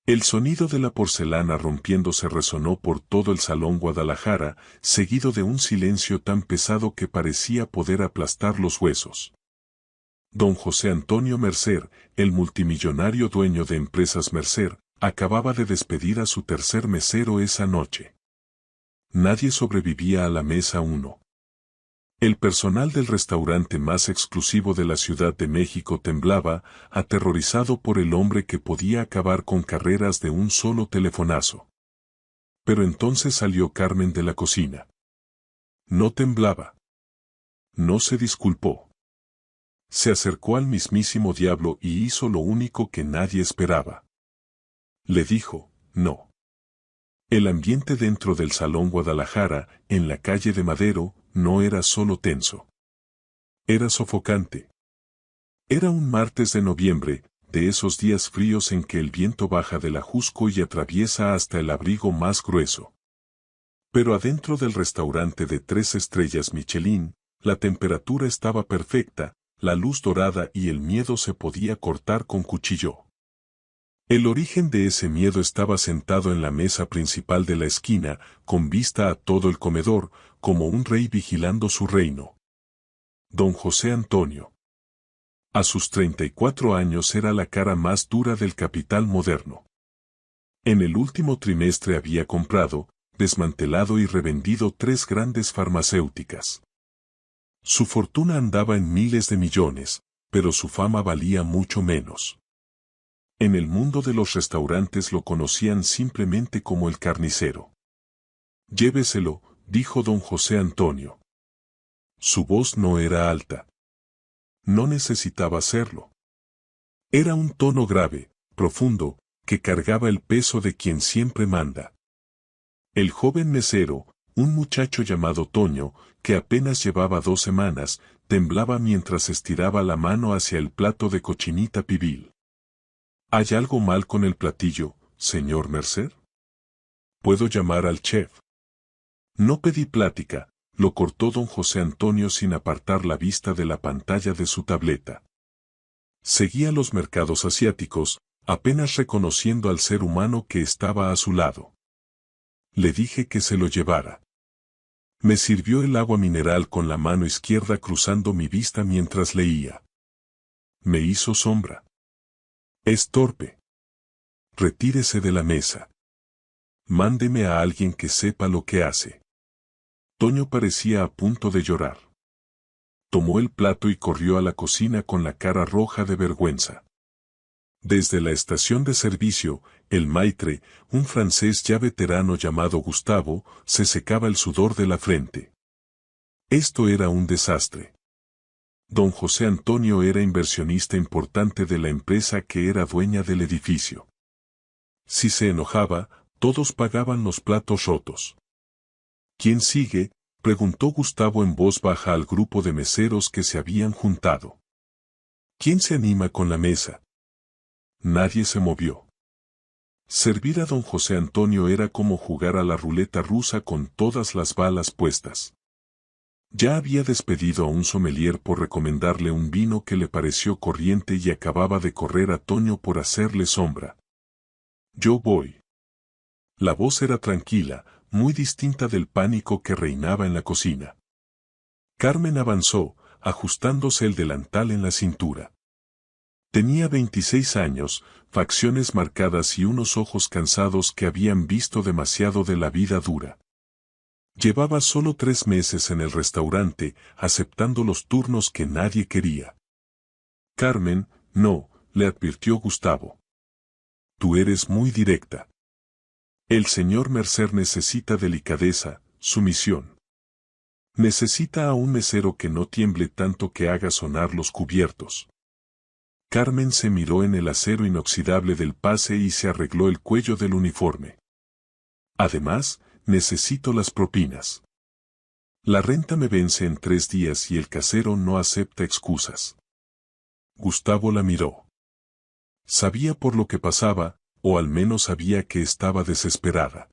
El sonido de la porcelana rompiéndose resonó por todo el salón Guadalajara, seguido de un silencio tan pesado que parecía poder aplastar los huesos. Don José Antonio Mercer, el multimillonario dueño de Empresas Mercer, acababa de despedir a su tercer mesero esa noche. Nadie sobrevivía a la mesa 1. El personal del restaurante más exclusivo de la Ciudad de México temblaba, aterrorizado por el hombre que podía acabar con carreras de un solo telefonazo. Pero entonces salió Carmen de la cocina. No temblaba. No se disculpó. Se acercó al mismísimo diablo y hizo lo único que nadie esperaba. Le dijo, no. El ambiente dentro del Salón Guadalajara, en la calle de Madero, no era solo tenso. Era sofocante. Era un martes de noviembre, de esos días fríos en que el viento baja del Ajusco y atraviesa hasta el abrigo más grueso. Pero adentro del restaurante de 3 estrellas Michelin, la temperatura estaba perfecta, la luz dorada y el miedo se podía cortar con cuchillo. El origen de ese miedo estaba sentado en la mesa principal de la esquina, con vista a todo el comedor, como un rey vigilando su reino. Don José Antonio. A sus 34 años era la cara más dura del capital moderno. En el último trimestre había comprado, desmantelado y revendido 3 grandes farmacéuticas. Su fortuna andaba en miles de millones, pero su fama valía mucho menos. En el mundo de los restaurantes lo conocían simplemente como el carnicero. Lléveselo, dijo don José Antonio. Su voz no era alta. No necesitaba serlo. Era un tono grave, profundo, que cargaba el peso de quien siempre manda. El joven mesero, un muchacho llamado Toño, que apenas llevaba 2 semanas, temblaba mientras estiraba la mano hacia el plato de cochinita pibil. ¿Hay algo mal con el platillo, señor Mercer? ¿Puedo llamar al chef? No pedí plática, lo cortó don José Antonio sin apartar la vista de la pantalla de su tableta. Seguía los mercados asiáticos, apenas reconociendo al ser humano que estaba a su lado. Le dije que se lo llevara. Me sirvió el agua mineral con la mano izquierda cruzando mi vista mientras leía. Me hizo sombra. Es torpe. Retírese de la mesa. Mándeme a alguien que sepa lo que hace. Toño parecía a punto de llorar. Tomó el plato y corrió a la cocina con la cara roja de vergüenza. Desde la estación de servicio, el maitre, un francés ya veterano llamado Gustavo, se secaba el sudor de la frente. Esto era un desastre. Don José Antonio era inversionista importante de la empresa que era dueña del edificio. Si se enojaba, todos pagaban los platos rotos. ¿Quién sigue?, preguntó Gustavo en voz baja al grupo de meseros que se habían juntado. ¿Quién se anima con la mesa? Nadie se movió. Servir a don José Antonio era como jugar a la ruleta rusa con todas las balas puestas. Ya había despedido a un sommelier por recomendarle un vino que le pareció corriente y acababa de correr a Toño por hacerle sombra. Yo voy. La voz era tranquila, muy distinta del pánico que reinaba en la cocina. Carmen avanzó, ajustándose el delantal en la cintura. Tenía 26 años, facciones marcadas y unos ojos cansados que habían visto demasiado de la vida dura. Llevaba solo 3 meses en el restaurante, aceptando los turnos que nadie quería. Carmen, no, le advirtió Gustavo. Tú eres muy directa. El señor Mercer necesita delicadeza, sumisión. Necesita a un mesero que no tiemble tanto que haga sonar los cubiertos. Carmen se miró en el acero inoxidable del pase y se arregló el cuello del uniforme. Además, necesito las propinas. La renta me vence en 3 días y el casero no acepta excusas. Gustavo la miró. Sabía por lo que pasaba, o al menos sabía que estaba desesperada.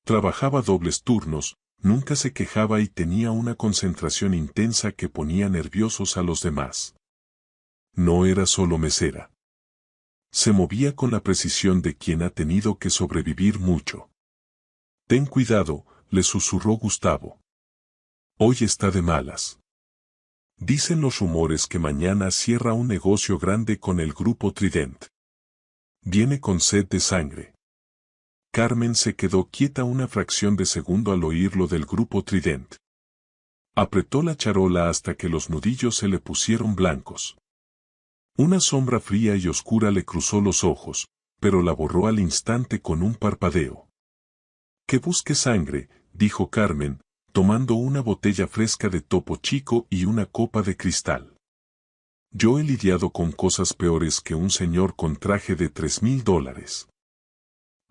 Trabajaba dobles turnos, nunca se quejaba y tenía una concentración intensa que ponía nerviosos a los demás. No era solo mesera. Se movía con la precisión de quien ha tenido que sobrevivir mucho. Ten cuidado, le susurró Gustavo. Hoy está de malas. Dicen los rumores que mañana cierra un negocio grande con el grupo Trident. Viene con sed de sangre. Carmen se quedó quieta una fracción de segundo al oír lo del grupo Trident. Apretó la charola hasta que los nudillos se le pusieron blancos. Una sombra fría y oscura le cruzó los ojos, pero la borró al instante con un parpadeo. Que busque sangre, dijo Carmen, tomando una botella fresca de Topo Chico y una copa de cristal. Yo he lidiado con cosas peores que un señor con traje de $3,000.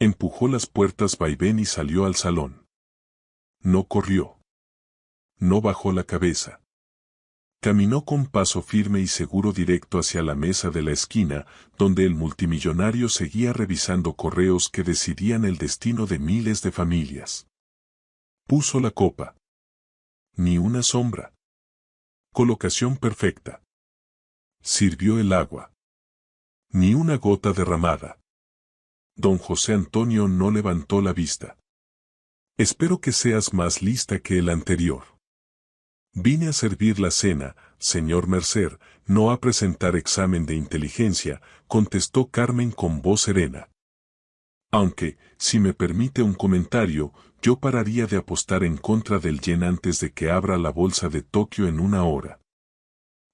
Empujó las puertas vaivén y salió al salón. No corrió. No bajó la cabeza. Caminó con paso firme y seguro directo hacia la mesa de la esquina, donde el multimillonario seguía revisando correos que decidían el destino de miles de familias. Puso la copa. Ni una sombra. Colocación perfecta. Sirvió el agua. Ni una gota derramada. Don José Antonio no levantó la vista. Espero que seas más lista que el anterior. Vine a servir la cena, señor Mercer, no a presentar examen de inteligencia, contestó Carmen con voz serena. Aunque, si me permite un comentario, yo pararía de apostar en contra del yen antes de que abra la bolsa de Tokio en una hora.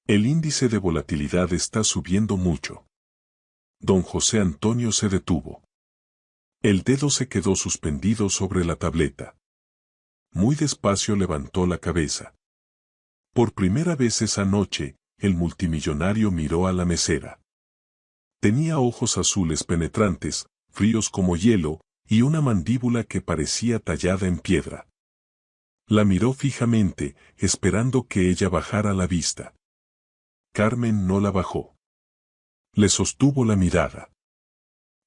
El índice de volatilidad está subiendo mucho. Don José Antonio se detuvo. El dedo se quedó suspendido sobre la tableta. Muy despacio levantó la cabeza. Por primera vez esa noche, el multimillonario miró a la mesera. Tenía ojos azules penetrantes, fríos como hielo, y una mandíbula que parecía tallada en piedra. La miró fijamente, esperando que ella bajara la vista. Carmen no la bajó. Le sostuvo la mirada.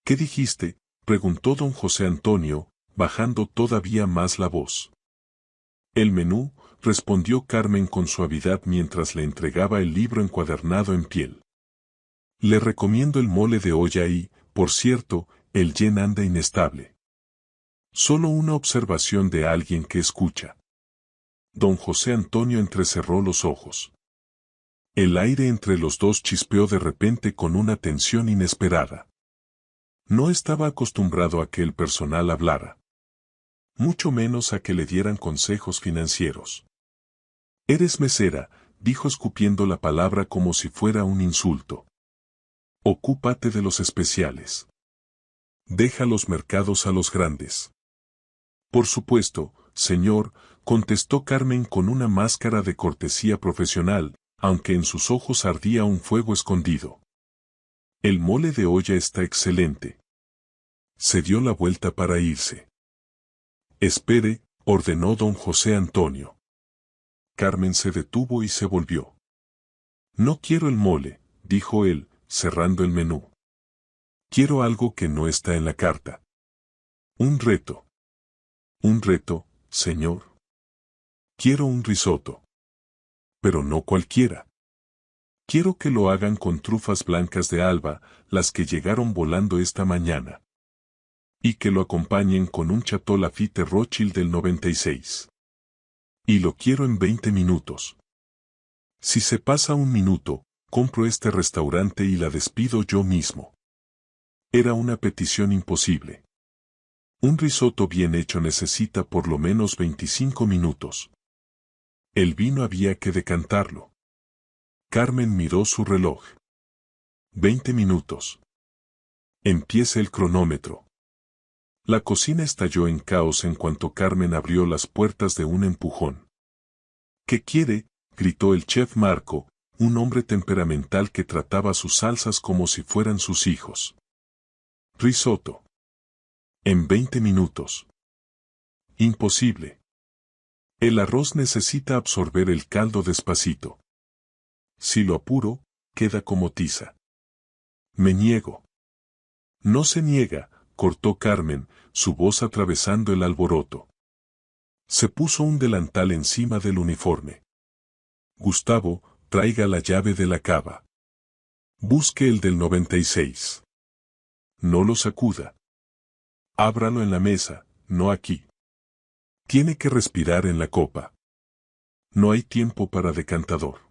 ¿Qué dijiste?, preguntó don José Antonio, bajando todavía más la voz. El menú, respondió Carmen con suavidad mientras le entregaba el libro encuadernado en piel. Le recomiendo el mole de olla y, por cierto, el yen anda inestable. Solo una observación de alguien que escucha. Don José Antonio entrecerró los ojos. El aire entre los dos chispeó de repente con una tensión inesperada. No estaba acostumbrado a que el personal hablara. Mucho menos a que le dieran consejos financieros. Eres mesera, dijo escupiendo la palabra como si fuera un insulto. Ocúpate de los especiales. Deja los mercados a los grandes. Por supuesto, señor, contestó Carmen con una máscara de cortesía profesional, aunque en sus ojos ardía un fuego escondido. El mole de olla está excelente. Se dio la vuelta para irse. Espere, ordenó don José Antonio. Carmen se detuvo y se volvió. No quiero el mole, dijo él, cerrando el menú. Quiero algo que no está en la carta. Un reto. Un reto, señor. Quiero un risotto. Pero no cualquiera. Quiero que lo hagan con trufas blancas de Alba, las que llegaron volando esta mañana. Y que lo acompañen con un Chateau Lafite Rothschild del 96. Y lo quiero en 20 minutos. Si se pasa un minuto, compro este restaurante y la despido yo mismo. Era una petición imposible. Un risotto bien hecho necesita por lo menos 25 minutos. El vino había que decantarlo. Carmen miró su reloj. 20 minutos. Empieza el cronómetro. La cocina estalló en caos en cuanto Carmen abrió las puertas de un empujón. ¿Qué quiere?, gritó el chef Marco, un hombre temperamental que trataba sus salsas como si fueran sus hijos. Risotto. En 20 minutos. Imposible. El arroz necesita absorber el caldo despacito. Si lo apuro, queda como tiza. Me niego. No se niega, cortó Carmen, su voz atravesando el alboroto. Se puso un delantal encima del uniforme. Gustavo, traiga la llave de la cava. Busque el del 96. No lo sacuda. Ábralo en la mesa, no aquí. Tiene que respirar en la copa. No hay tiempo para decantador.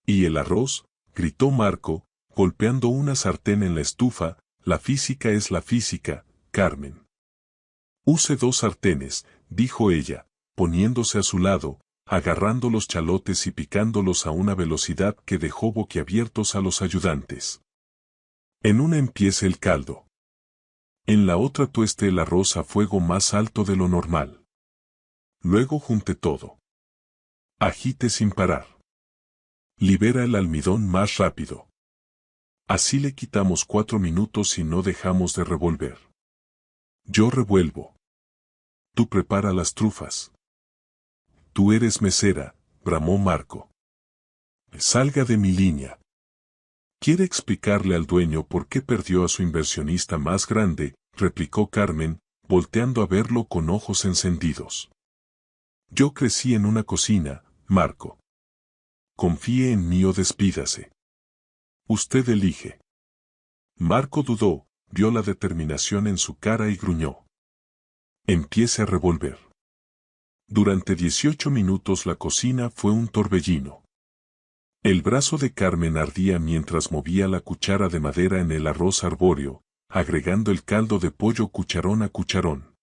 ¿Y el arroz?, gritó Marco, golpeando una sartén en la estufa. La física es la física, Carmen. Use 2 sartenes, dijo ella, poniéndose a su lado, agarrando los chalotes y picándolos a una velocidad que dejó boquiabiertos a los ayudantes. En una empiece el caldo. En la otra tueste el arroz a fuego más alto de lo normal. Luego junte todo. Agite sin parar. Libera el almidón más rápido. Así le quitamos 4 minutos y no dejamos de revolver. Yo revuelvo. Tú prepara las trufas. Tú eres mesera, bramó Marco. Salga de mi línea. ¿Quiere explicarle al dueño por qué perdió a su inversionista más grande?, replicó Carmen, volteando a verlo con ojos encendidos. Yo crecí en una cocina, Marco. Confíe en mí o despídase. Usted elige. Marco dudó, vio la determinación en su cara y gruñó. Empiece a revolver. Durante 18 minutos la cocina fue un torbellino. El brazo de Carmen ardía mientras movía la cuchara de madera en el arroz arbóreo, agregando el caldo de pollo cucharón a cucharón.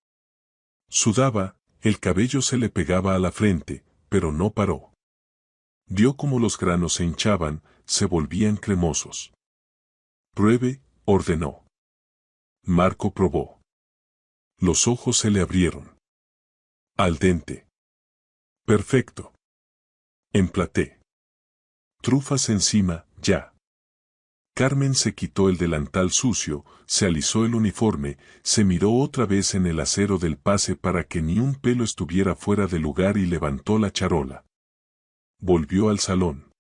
Sudaba, el cabello se le pegaba a la frente, pero no paró. Vio cómo los granos se hinchaban, se volvían cremosos. Pruebe, ordenó. Marco probó. Los ojos se le abrieron. Al dente. Perfecto. Emplaté. Trufas encima, ya. Carmen se quitó el delantal sucio, se alisó el uniforme, se miró otra vez en el acero del pase para que ni un pelo estuviera fuera de lugar y levantó la charola. Volvió al salón.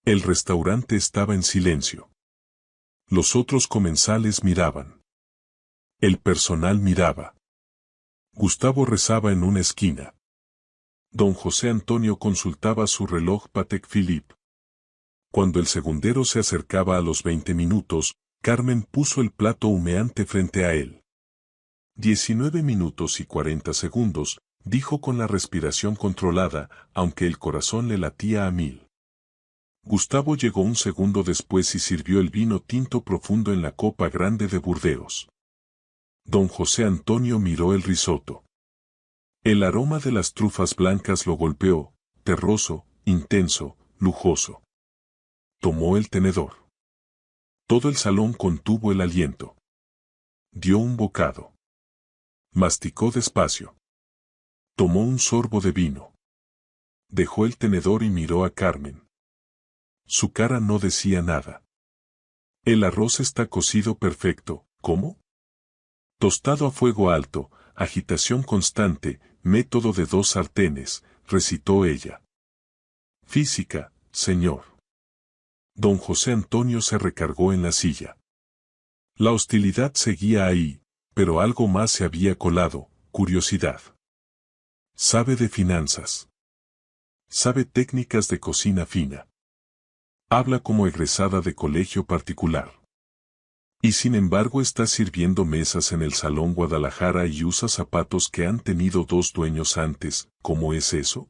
El restaurante estaba en silencio. Los otros comensales miraban. El personal miraba. Gustavo rezaba en una esquina. Don José Antonio consultaba su reloj Patek Philippe. Cuando el segundero se acercaba a los 20 minutos, Carmen puso el plato humeante frente a él. 19 minutos y 40 segundos, dijo con la respiración controlada, aunque el corazón le latía a 1000. Gustavo llegó un segundo después y sirvió el vino tinto profundo en la copa grande de Burdeos. Don José Antonio miró el risotto. El aroma de las trufas blancas lo golpeó, terroso, intenso, lujoso. Tomó el tenedor. Todo el salón contuvo el aliento. Dio un bocado. Masticó despacio. Tomó un sorbo de vino. Dejó el tenedor y miró a Carmen. Su cara no decía nada. El arroz está cocido perfecto, ¿cómo? Tostado a fuego alto, agitación constante, método de 2 sartenes, recitó ella. Física, señor. Don José Antonio se recargó en la silla. La hostilidad seguía ahí, pero algo más se había colado, curiosidad. Sabe de finanzas. Sabe técnicas de cocina fina. Habla como egresada de colegio particular. Y sin embargo está sirviendo mesas en el Salón Guadalajara y usa zapatos que han tenido 2 dueños antes. ¿Cómo es eso?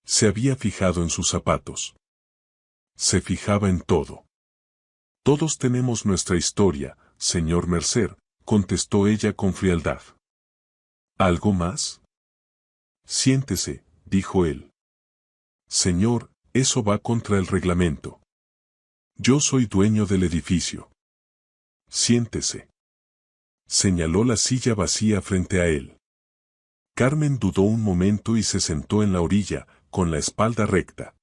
Se había fijado en sus zapatos. Se fijaba en todo. Todos tenemos nuestra historia, señor Mercer, contestó ella con frialdad. ¿Algo más? Siéntese, dijo él. Señor, eso va contra el reglamento. Yo soy dueño del edificio. Siéntese. Señaló la silla vacía frente a él. Carmen dudó un momento y se sentó en la orilla, con la espalda recta.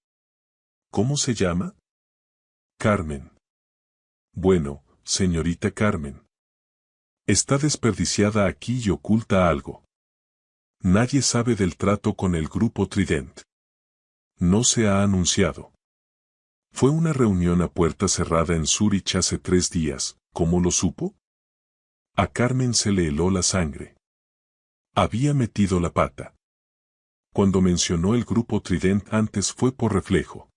¿Cómo se llama? Carmen. Bueno, señorita Carmen. Está desperdiciada aquí y oculta algo. Nadie sabe del trato con el grupo Trident. No se ha anunciado. Fue una reunión a puerta cerrada en Zúrich hace 3 días, ¿cómo lo supo? A Carmen se le heló la sangre. Había metido la pata. Cuando mencionó el grupo Trident antes fue por reflejo.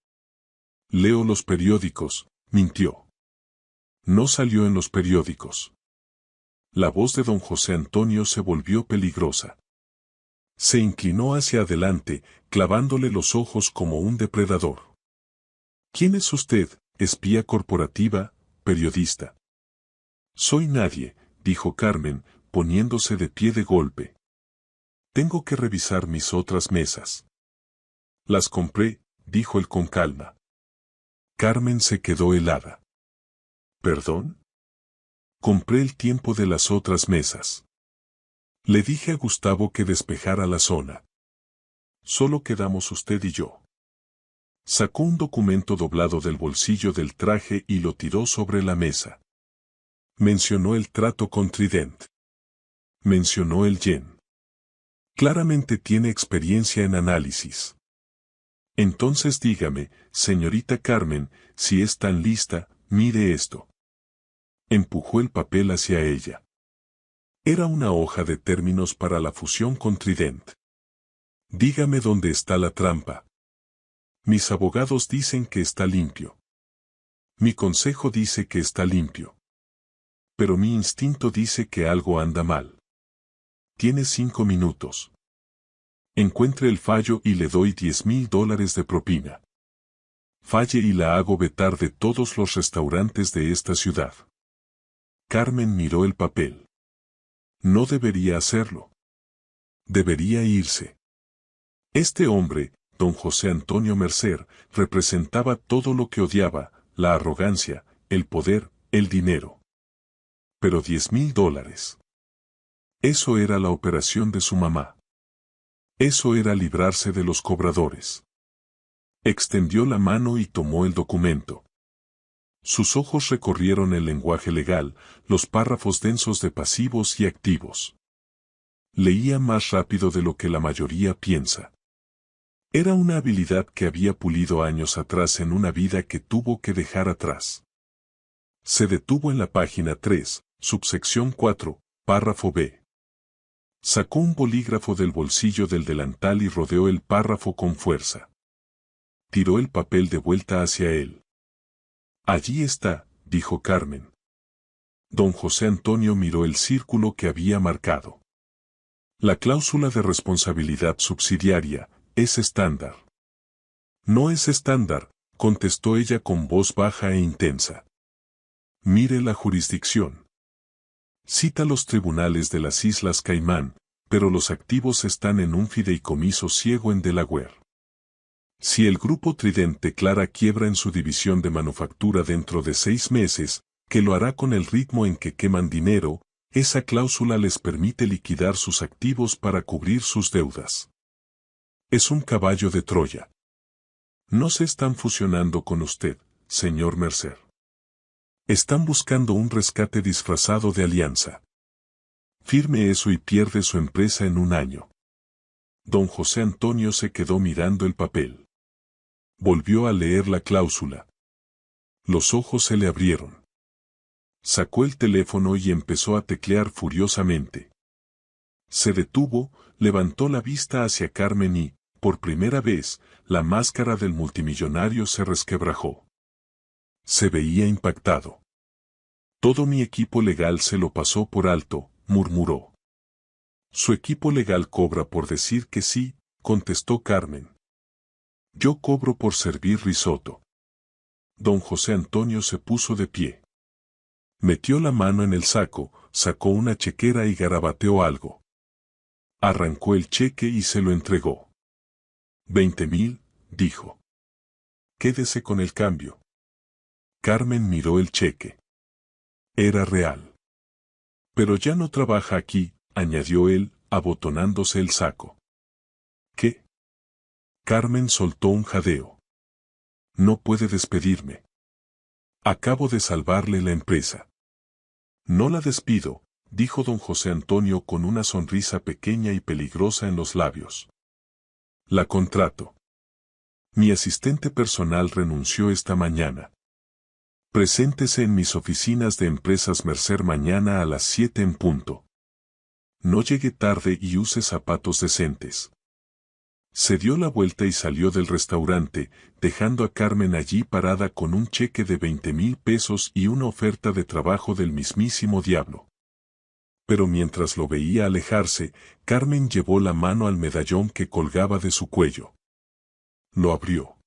Leo los periódicos, mintió. No salió en los periódicos. La voz de don José Antonio se volvió peligrosa. Se inclinó hacia adelante, clavándole los ojos como un depredador. ¿Quién es usted, espía corporativa, periodista? Soy nadie, dijo Carmen, poniéndose de pie de golpe. Tengo que revisar mis otras mesas. Las compré, dijo él con calma. Carmen se quedó helada. ¿Perdón? Compré el tiempo de las otras mesas. Le dije a Gustavo que despejara la zona. Solo quedamos usted y yo. Sacó un documento doblado del bolsillo del traje y lo tiró sobre la mesa. Mencionó el trato con Trident. Mencionó el yen. Claramente tiene experiencia en análisis. Entonces dígame, señorita Carmen, si es tan lista, mire esto. Empujó el papel hacia ella. Era una hoja de términos para la fusión con Trident. Dígame dónde está la trampa. Mis abogados dicen que está limpio. Mi consejo dice que está limpio. Pero mi instinto dice que algo anda mal. Tiene 5 minutos. Encuentre el fallo y le doy $10,000 de propina. Falle y la hago vetar de todos los restaurantes de esta ciudad. Carmen miró el papel. No debería hacerlo. Debería irse. Este hombre, don José Antonio Mercer, representaba todo lo que odiaba, la arrogancia, el poder, el dinero. Pero $10,000. Eso era la operación de su mamá. Eso era librarse de los cobradores. Extendió la mano y tomó el documento. Sus ojos recorrieron el lenguaje legal, los párrafos densos de pasivos y activos. Leía más rápido de lo que la mayoría piensa. Era una habilidad que había pulido años atrás en una vida que tuvo que dejar atrás. Se detuvo en la página 3, subsección 4, párrafo B. Sacó un bolígrafo del bolsillo del delantal y rodeó el párrafo con fuerza. Tiró el papel de vuelta hacia él. Allí está, dijo Carmen. Don José Antonio miró el círculo que había marcado. La cláusula de responsabilidad subsidiaria es estándar. No es estándar, contestó ella con voz baja e intensa. Mire la jurisdicción. Cita los tribunales de las Islas Caimán, pero los activos están en un fideicomiso ciego en Delaware. Si el grupo Trident declara quiebra en su división de manufactura dentro de 6 meses, que lo hará con el ritmo en que queman dinero, esa cláusula les permite liquidar sus activos para cubrir sus deudas. Es un caballo de Troya. No se están fusionando con usted, señor Mercer. Están buscando un rescate disfrazado de alianza. Firme eso y pierde su empresa en un año. Don José Antonio se quedó mirando el papel. Volvió a leer la cláusula. Los ojos se le abrieron. Sacó el teléfono y empezó a teclear furiosamente. Se detuvo, levantó la vista hacia Carmen y, por primera vez, la máscara del multimillonario se resquebrajó. Se veía impactado. Todo mi equipo legal se lo pasó por alto, murmuró. Su equipo legal cobra por decir que sí, contestó Carmen. Yo cobro por servir risotto. Don José Antonio se puso de pie. Metió la mano en el saco, sacó una chequera y garabateó algo. Arrancó el cheque y se lo entregó. 20,000, dijo. Quédese con el cambio. Carmen miró el cheque. Era real. Pero ya no trabaja aquí, añadió él, abotonándose el saco. ¿Qué? Carmen soltó un jadeo. No puede despedirme. Acabo de salvarle la empresa. No la despido, dijo don José Antonio con una sonrisa pequeña y peligrosa en los labios. La contrato. Mi asistente personal renunció esta mañana. Preséntese en mis oficinas de Empresas Mercer mañana a las 7 en punto. No llegue tarde y use zapatos decentes. Se dio la vuelta y salió del restaurante, dejando a Carmen allí parada con un cheque de 20,000 pesos y una oferta de trabajo del mismísimo diablo. Pero mientras lo veía alejarse, Carmen llevó la mano al medallón que colgaba de su cuello. Lo abrió.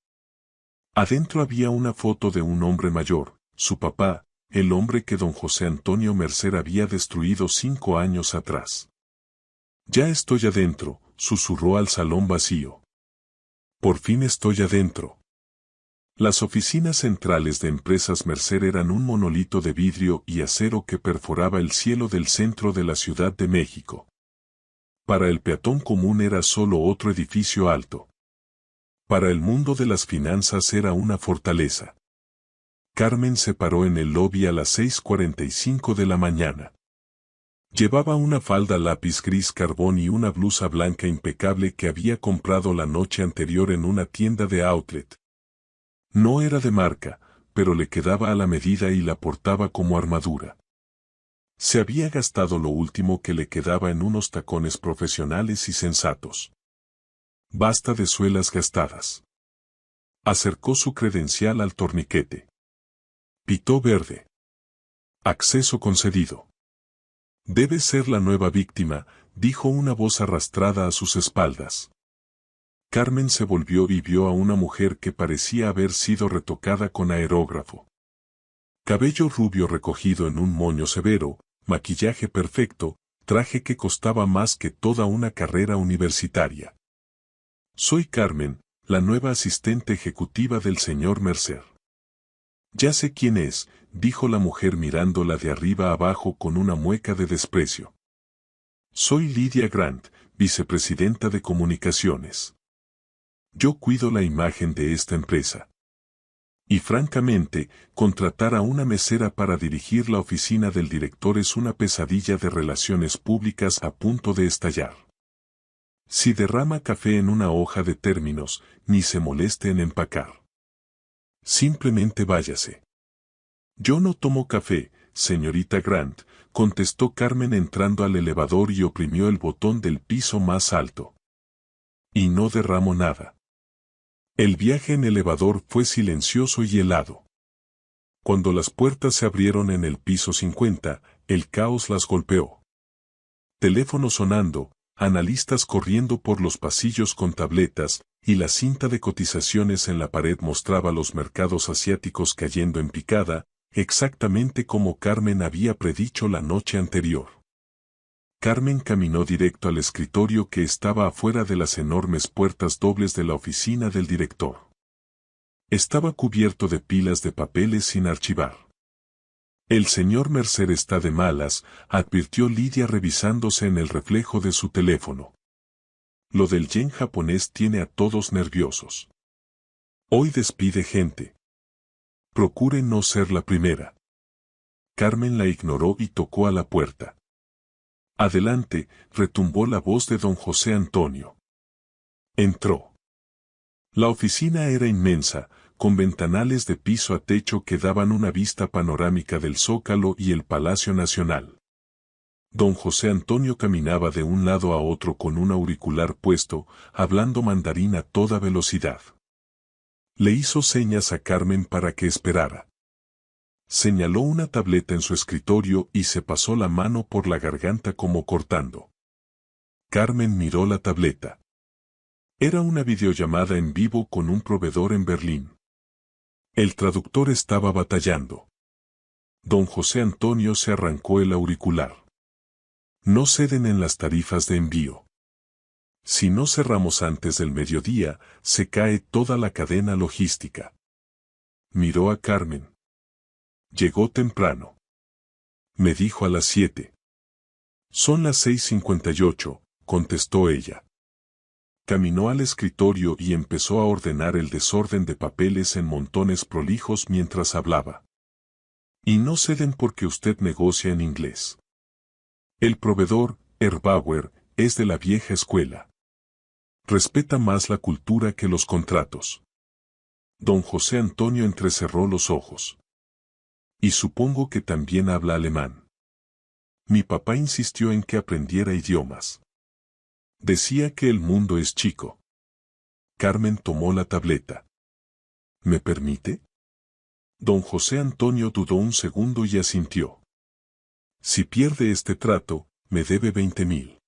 Adentro había una foto de un hombre mayor, su papá, el hombre que don José Antonio Mercer había destruido 5 años atrás. Ya estoy adentro, susurró al salón vacío. Por fin estoy adentro. Las oficinas centrales de Empresas Mercer eran un monolito de vidrio y acero que perforaba el cielo del centro de la Ciudad de México. Para el peatón común era solo otro edificio alto. Para el mundo de las finanzas era una fortaleza. Carmen se paró en el lobby a las 6:45 de la mañana. Llevaba una falda lápiz gris carbón y una blusa blanca impecable que había comprado la noche anterior en una tienda de outlet. No era de marca, pero le quedaba a la medida y la portaba como armadura. Se había gastado lo último que le quedaba en unos tacones profesionales y sensatos. Basta de suelas gastadas. Acercó su credencial al torniquete. Pitó verde. Acceso concedido. Debe ser la nueva víctima, dijo una voz arrastrada a sus espaldas. Carmen se volvió y vio a una mujer que parecía haber sido retocada con aerógrafo. Cabello rubio recogido en un moño severo, maquillaje perfecto, traje que costaba más que toda una carrera universitaria. Soy Carmen, la nueva asistente ejecutiva del señor Mercer. Ya sé quién es, dijo la mujer mirándola de arriba abajo con una mueca de desprecio. Soy Lydia Grant, vicepresidenta de comunicaciones. Yo cuido la imagen de esta empresa. Y francamente, contratar a una mesera para dirigir la oficina del director es una pesadilla de relaciones públicas a punto de estallar. Si derrama café en una hoja de términos, ni se moleste en empacar. Simplemente váyase. Yo no tomo café, señorita Grant, contestó Carmen entrando al elevador y oprimió el botón del piso más alto. Y no derramo nada. El viaje en elevador fue silencioso y helado. Cuando las puertas se abrieron en el piso 50, el caos las golpeó. Teléfono sonando, analistas corriendo por los pasillos con tabletas, y la cinta de cotizaciones en la pared mostraba los mercados asiáticos cayendo en picada, exactamente como Carmen había predicho la noche anterior. Carmen caminó directo al escritorio que estaba afuera de las enormes puertas dobles de la oficina del director. Estaba cubierto de pilas de papeles sin archivar. El señor Mercer está de malas, advirtió Lydia revisándose en el reflejo de su teléfono. Lo del yen japonés tiene a todos nerviosos. Hoy despide gente. Procure no ser la primera. Carmen la ignoró y tocó a la puerta. Adelante, retumbó la voz de don José Antonio. Entró. La oficina era inmensa, con ventanales de piso a techo que daban una vista panorámica del Zócalo y el Palacio Nacional. Don José Antonio caminaba de un lado a otro con un auricular puesto, hablando mandarín a toda velocidad. Le hizo señas a Carmen para que esperara. Señaló una tableta en su escritorio y se pasó la mano por la garganta como cortando. Carmen miró la tableta. Era una videollamada en vivo con un proveedor en Berlín. El traductor estaba batallando. Don José Antonio se arrancó el auricular. No ceden en las tarifas de envío. Si no cerramos antes del mediodía, se cae toda la cadena logística. Miró a Carmen. Llegó temprano. Me dijo a las 7. Son las 6:58, contestó ella. Caminó al escritorio y empezó a ordenar el desorden de papeles en montones prolijos mientras hablaba. Y no ceden porque usted negocia en inglés. El proveedor, Erbauer, es de la vieja escuela. Respeta más la cultura que los contratos. Don José Antonio entrecerró los ojos. Y supongo que también habla alemán. Mi papá insistió en que aprendiera idiomas. Decía que el mundo es chico. Carmen tomó la tableta. ¿Me permite? Don José Antonio dudó un segundo y asintió. Si pierde este trato, me debe 20.000.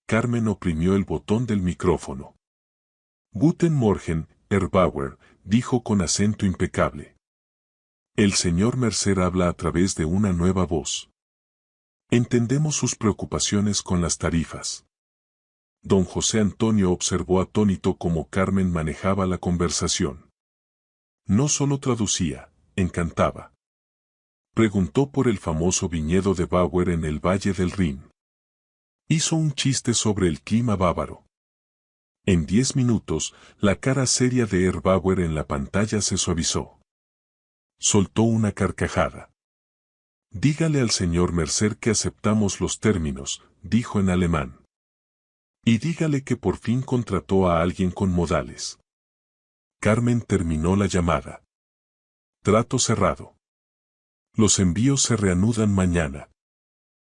Carmen oprimió el botón del micrófono. Guten Morgen, Herr Bauer, dijo con acento impecable. El señor Mercer habla a través de una nueva voz. Entendemos sus preocupaciones con las tarifas. Don José Antonio observó atónito cómo Carmen manejaba la conversación. No solo traducía, encantaba. Preguntó por el famoso viñedo de Bauer en el Valle del Rin. Hizo un chiste sobre el clima bávaro. En 10 minutos, la cara seria de Herr Bauer en la pantalla se suavizó. Soltó una carcajada. Dígale al señor Mercer que aceptamos los términos, dijo en alemán. Y dígale que por fin contrató a alguien con modales. Carmen terminó la llamada. Trato cerrado. Los envíos se reanudan mañana.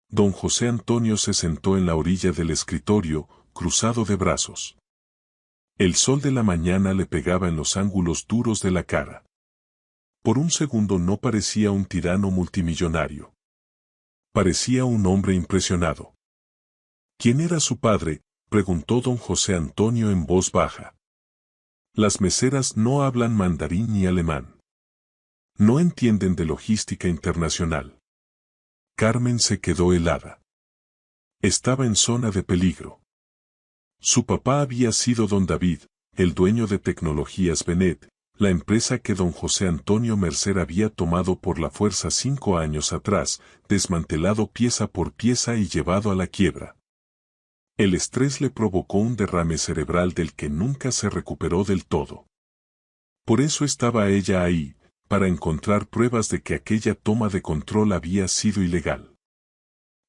Don José Antonio se sentó en la orilla del escritorio, cruzado de brazos. El sol de la mañana le pegaba en los ángulos duros de la cara. Por un segundo no parecía un tirano multimillonario. Parecía un hombre impresionado. ¿Quién era su padre?, preguntó don José Antonio en voz baja. Las meseras no hablan mandarín ni alemán. No entienden de logística internacional. Carmen se quedó helada. Estaba en zona de peligro. Su papá había sido don David, el dueño de Tecnologías Benet, la empresa que don José Antonio Mercer había tomado por la fuerza 5 años atrás, desmantelado pieza por pieza y llevado a la quiebra. El estrés le provocó un derrame cerebral del que nunca se recuperó del todo. Por eso estaba ella ahí, para encontrar pruebas de que aquella toma de control había sido ilegal.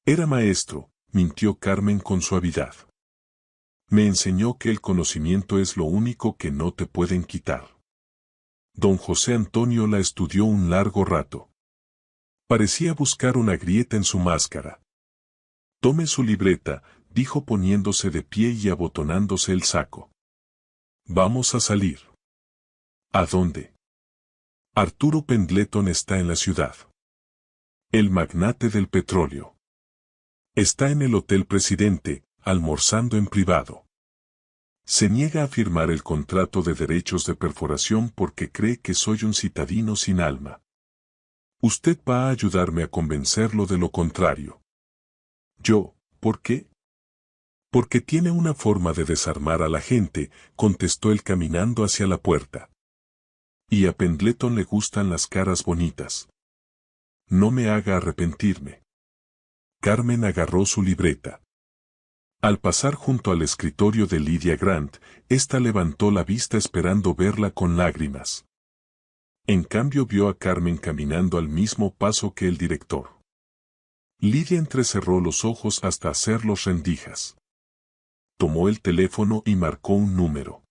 Era maestro, mintió Carmen con suavidad. Me enseñó que el conocimiento es lo único que no te pueden quitar. Don José Antonio la estudió un largo rato. Parecía buscar una grieta en su máscara. Tome su libreta, dijo poniéndose de pie y abotonándose el saco. Vamos a salir. ¿A dónde? Arturo Pendleton está en la ciudad. El magnate del petróleo. Está en el Hotel Presidente, almorzando en privado. Se niega a firmar el contrato de derechos de perforación porque cree que soy un citadino sin alma. Usted va a ayudarme a convencerlo de lo contrario. Yo, ¿por qué? Porque tiene una forma de desarmar a la gente, contestó él caminando hacia la puerta. Y a Pendleton le gustan las caras bonitas. No me haga arrepentirme. Carmen agarró su libreta. Al pasar junto al escritorio de Lydia Grant, ésta levantó la vista esperando verla con lágrimas. En cambio vio a Carmen caminando al mismo paso que el director. Lydia entrecerró los ojos hasta hacerlos rendijas. Tomó el teléfono y marcó un número.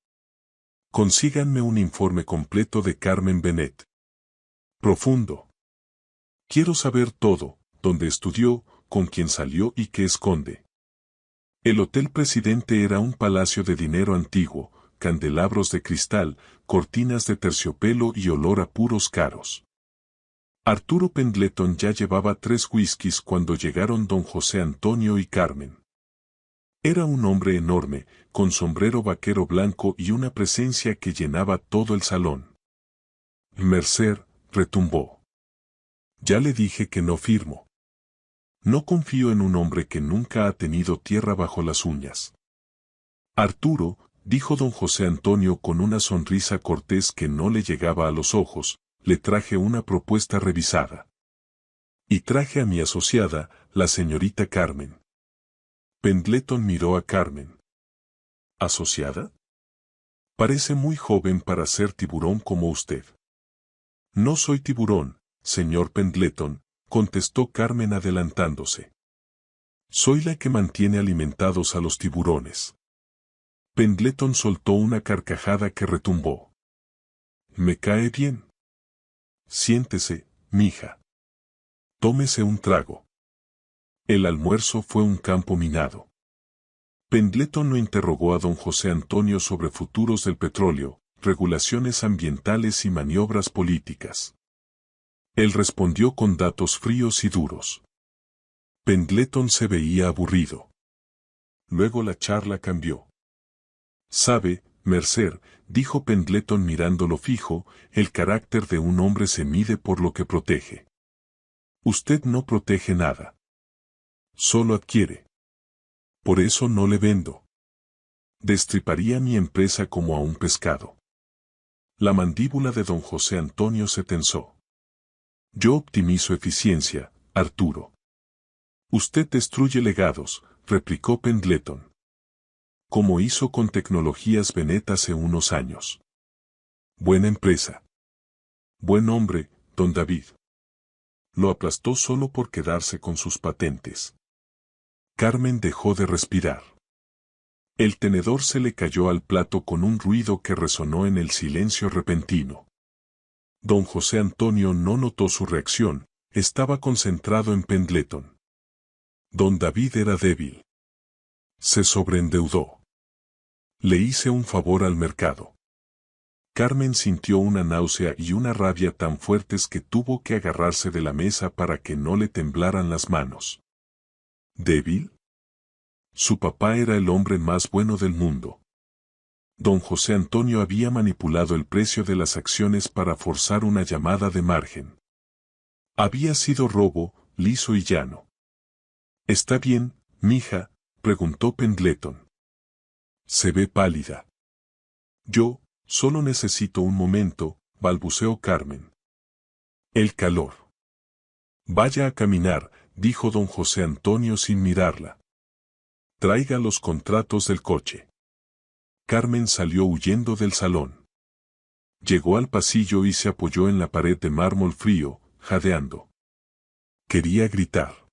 Consíganme un informe completo de Carmen Benet. Profundo. Quiero saber todo, dónde estudió, con quién salió y qué esconde. El Hotel Presidente era un palacio de dinero antiguo, candelabros de cristal, cortinas de terciopelo y olor a puros caros. Arturo Pendleton ya llevaba 3 whiskies cuando llegaron don José Antonio y Carmen. Era un hombre enorme, con sombrero vaquero blanco y una presencia que llenaba todo el salón. Mercer, retumbó. Ya le dije que no firmo. No confío en un hombre que nunca ha tenido tierra bajo las uñas. Arturo, dijo don José Antonio con una sonrisa cortés que no le llegaba a los ojos, le traje una propuesta revisada. Y traje a mi asociada, la señorita Carmen. Pendleton miró a Carmen. ¿Asociada? Parece muy joven para ser tiburón como usted. No soy tiburón, señor Pendleton, contestó Carmen adelantándose. Soy la que mantiene alimentados a los tiburones. Pendleton soltó una carcajada que retumbó. Me cae bien. Siéntese, mija. Tómese un trago. El almuerzo fue un campo minado. Pendleton no interrogó a don José Antonio sobre futuros del petróleo, regulaciones ambientales y maniobras políticas. Él respondió con datos fríos y duros. Pendleton se veía aburrido. Luego la charla cambió. «Sabe, Mercer», dijo Pendleton mirándolo fijo, «el carácter de un hombre se mide por lo que protege. Usted no protege nada. Solo adquiere. Por eso no le vendo. Destriparía mi empresa como a un pescado». La mandíbula de don José Antonio se tensó. «Yo optimizo eficiencia, Arturo». «Usted destruye legados», replicó Pendleton. «Como hizo con Tecnologías Bennett hace unos años. Buena empresa. Buen hombre, don David. Lo aplastó solo por quedarse con sus patentes». Carmen dejó de respirar. El tenedor se le cayó al plato con un ruido que resonó en el silencio repentino. Don José Antonio no notó su reacción, estaba concentrado en Pendleton. Don David era débil. Se sobreendeudó. Le hice un favor al mercado. Carmen sintió una náusea y una rabia tan fuertes que tuvo que agarrarse de la mesa para que no le temblaran las manos. ¿Débil? Su papá era el hombre más bueno del mundo. Don José Antonio había manipulado el precio de las acciones para forzar una llamada de margen. Había sido robo, liso y llano. «¿Está bien, mija?», preguntó Pendleton. «Se ve pálida». «Yo, solo necesito un momento», balbuceó Carmen. «El calor». «Vaya a caminar», dijo don José Antonio sin mirarla. «Traiga los contratos del coche». Carmen salió huyendo del salón. Llegó al pasillo y se apoyó en la pared de mármol frío, jadeando. Quería gritar.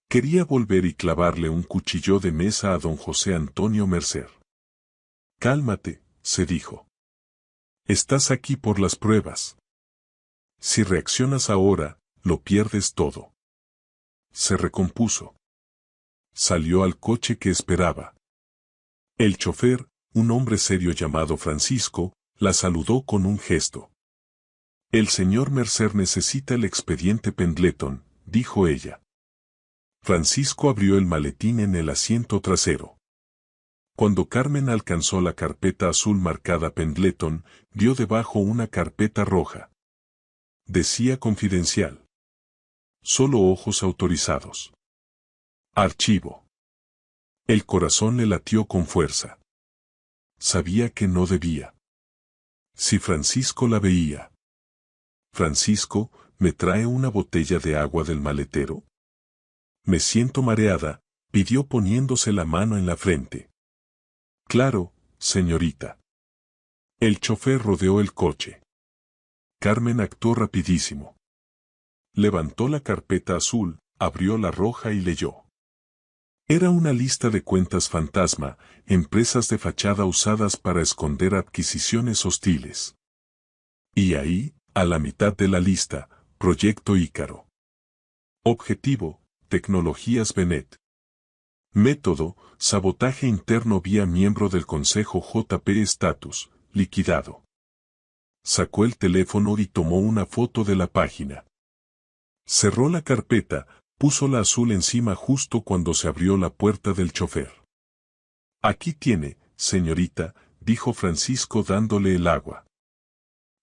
Quería volver y clavarle un cuchillo de mesa a don José Antonio Mercer. «Cálmate», se dijo. «Estás aquí por las pruebas. Si reaccionas ahora, lo pierdes todo». Se recompuso. Salió al coche que esperaba. El chofer, un hombre serio llamado Francisco, la saludó con un gesto. «El señor Mercer necesita el expediente Pendleton», dijo ella. Francisco abrió el maletín en el asiento trasero. Cuando Carmen alcanzó la carpeta azul marcada Pendleton, vio debajo una carpeta roja. Decía confidencial. Solo ojos autorizados. Archivo. El corazón le latió con fuerza. Sabía que no debía. Si Francisco la veía. «Francisco, ¿me trae una botella de agua del maletero?» «Me siento mareada», pidió poniéndose la mano en la frente. «Claro, señorita». El chofer rodeó el coche. Carmen actuó rapidísimo. Levantó la carpeta azul, abrió la roja y leyó. Era una lista de cuentas fantasma, empresas de fachada usadas para esconder adquisiciones hostiles. Y ahí, a la mitad de la lista, Proyecto Ícaro. Objetivo, Tecnologías Bennett. Método, sabotaje interno vía miembro del Consejo JP Status, liquidado. Sacó el teléfono y tomó una foto de la página. Cerró la carpeta, puso la azul encima justo cuando se abrió la puerta del chofer. «Aquí tiene, señorita», dijo Francisco dándole el agua.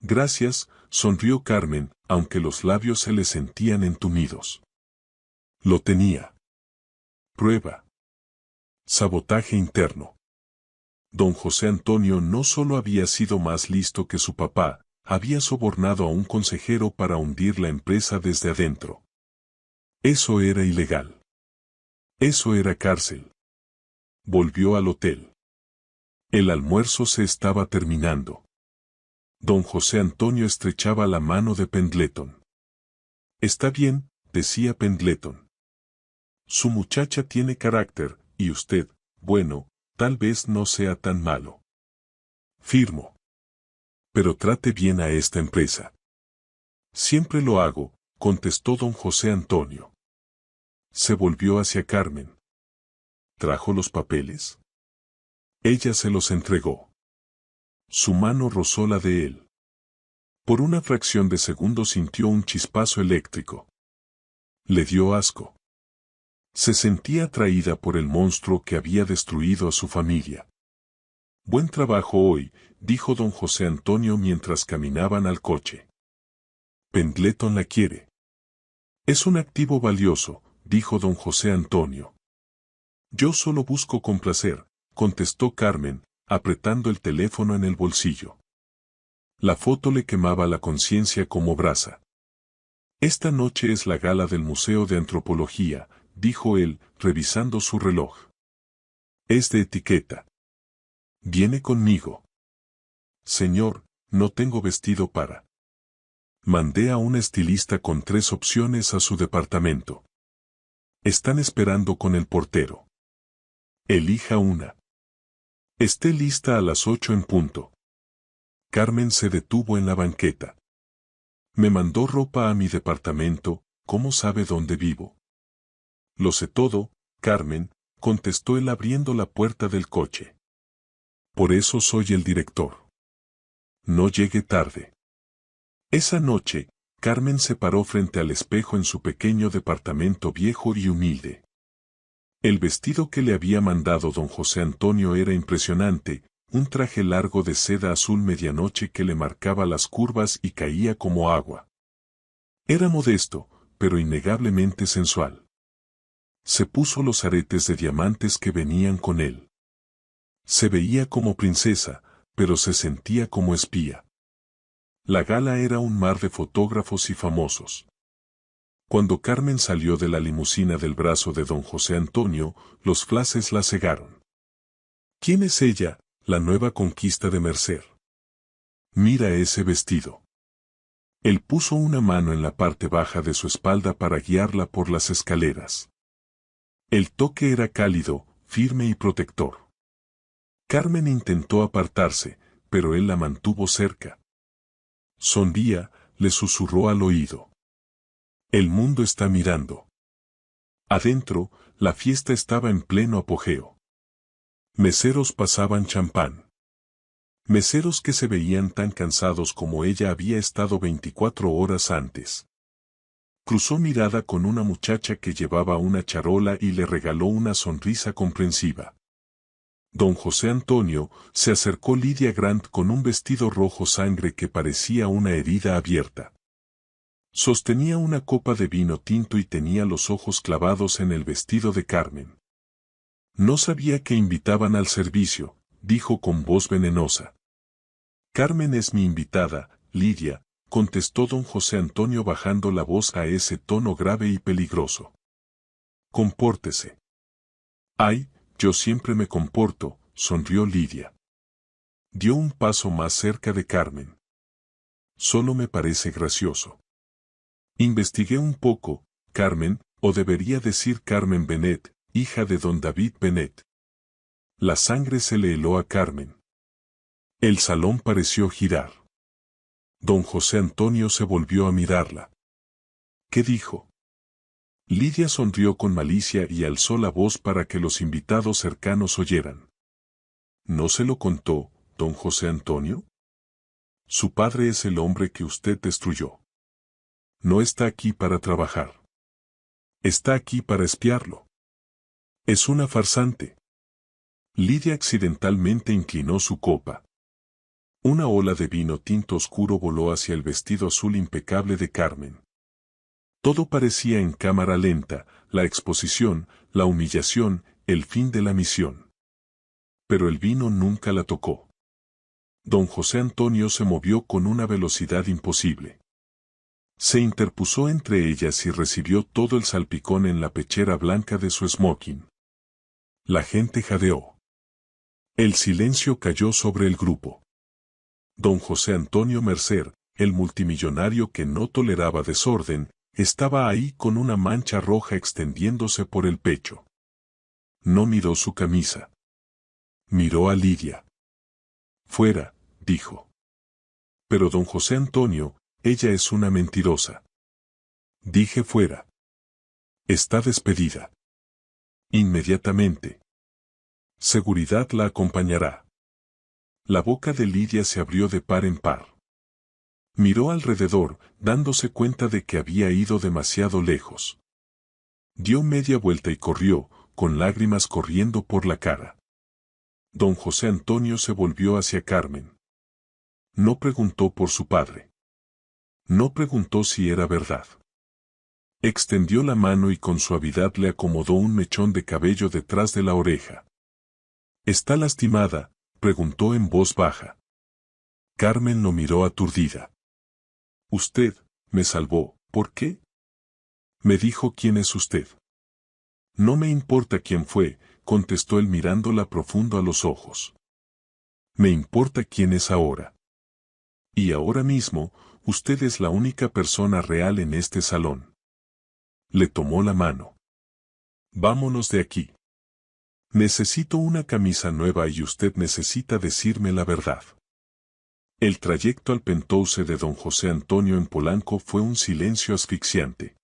«Gracias», sonrió Carmen, aunque los labios se le sentían entumidos. Lo tenía. Prueba. Sabotaje interno. Don José Antonio no solo había sido más listo que su papá, había sobornado a un consejero para hundir la empresa desde adentro. Eso era ilegal. Eso era cárcel. Volvió al hotel. El almuerzo se estaba terminando. Don José Antonio estrechaba la mano de Pendleton. «Está bien», decía Pendleton. «Su muchacha tiene carácter, y usted, bueno, tal vez no sea tan malo. Firmo. Pero trate bien a esta empresa». «Siempre lo hago», contestó don José Antonio. Se volvió hacia Carmen. ¿Trajo los papeles? Ella se los entregó. Su mano rozó la de él. Por una fracción de segundo sintió un chispazo eléctrico. Le dio asco. Se sentía atraída por el monstruo que había destruido a su familia. Buen trabajo hoy, dijo don José Antonio mientras caminaban al coche. Pendleton la quiere. Es un activo valioso, dijo don José Antonio. Yo solo busco complacer, contestó Carmen, apretando el teléfono en el bolsillo. La foto le quemaba la conciencia como brasa. Esta noche es la gala del Museo de Antropología, dijo él, revisando su reloj. Es de etiqueta. Viene conmigo. Señor, no tengo vestido para. Mandé a un estilista con 3 opciones a su departamento. Están esperando con el portero. Elija una. Esté lista a las 8 en punto. Carmen se detuvo en la banqueta. Me mandó ropa a mi departamento, ¿cómo sabe dónde vivo? Lo sé todo, Carmen, contestó él abriendo la puerta del coche. Por eso soy el director. No llegue tarde. Esa noche, Carmen se paró frente al espejo en su pequeño departamento viejo y humilde. El vestido que le había mandado don José Antonio era impresionante, un traje largo de seda azul medianoche que le marcaba las curvas y caía como agua. Era modesto, pero innegablemente sensual. Se puso los aretes de diamantes que venían con él. Se veía como princesa, pero se sentía como espía. La gala era un mar de fotógrafos y famosos. Cuando Carmen salió de la limusina del brazo de don José Antonio, los flashes la cegaron. ¿Quién es ella, la nueva conquista de Mercer? Mira ese vestido. Él puso una mano en la parte baja de su espalda para guiarla por las escaleras. El toque era cálido, firme y protector. Carmen intentó apartarse, pero él la mantuvo cerca. Sonría, le susurró al oído. El mundo está mirando. Adentro, la fiesta estaba en pleno apogeo. Meseros pasaban champán. Meseros que se veían tan cansados como ella había estado 24 horas antes. Cruzó mirada con una muchacha que llevaba una charola y le regaló una sonrisa comprensiva. Don José Antonio se acercó Lydia Grant con un vestido rojo sangre que parecía una herida abierta. Sostenía una copa de vino tinto y tenía los ojos clavados en el vestido de Carmen. No sabía que invitaban al servicio, dijo con voz venenosa. Carmen es mi invitada, Lydia, contestó don José Antonio bajando la voz a ese tono grave y peligroso. Compórtese. Ay, yo siempre me comporto, sonrió Lydia. Dio un paso más cerca de Carmen. Solo me parece gracioso. Investigué un poco, Carmen, o debería decir Carmen Bennett, hija de don David Bennett. La sangre se le heló a Carmen. El salón pareció girar. Don José Antonio se volvió a mirarla. ¿Qué dijo? Lydia sonrió con malicia y alzó la voz para que los invitados cercanos oyeran. ¿No se lo contó, don José Antonio? Su padre es el hombre que usted destruyó. No está aquí para trabajar. Está aquí para espiarlo. Es una farsante. Lydia accidentalmente inclinó su copa. Una ola de vino tinto oscuro voló hacia el vestido azul impecable de Carmen. Todo parecía en cámara lenta, la exposición, la humillación, el fin de la misión. Pero el vino nunca la tocó. Don José Antonio se movió con una velocidad imposible. Se interpuso entre ellas y recibió todo el salpicón en la pechera blanca de su smoking. La gente jadeó. El silencio cayó sobre el grupo. Don José Antonio Mercer, el multimillonario que no toleraba desorden, estaba ahí con una mancha roja extendiéndose por el pecho. No miró su camisa. Miró a Lydia. Fuera, dijo. Pero don José Antonio, ella es una mentirosa. Dije fuera. Está despedida. Inmediatamente. Seguridad la acompañará. La boca de Lidia se abrió de par en par. Miró alrededor, dándose cuenta de que había ido demasiado lejos. Dio media vuelta y corrió, con lágrimas corriendo por la cara. Don José Antonio se volvió hacia Carmen. No preguntó por su padre. No preguntó si era verdad. Extendió la mano y con suavidad le acomodó un mechón de cabello detrás de la oreja. ¿Está lastimada?, preguntó en voz baja. Carmen lo miró aturdida. Usted me salvó, ¿por qué? Me dijo quién es usted. No me importa quién fue, contestó él mirándola profundo a los ojos. Me importa quién es ahora. Y ahora mismo, usted es la única persona real en este salón. Le tomó la mano. Vámonos de aquí. Necesito una camisa nueva y usted necesita decirme la verdad. El trayecto al Penthouse de don José Antonio en Polanco fue un silencio asfixiante.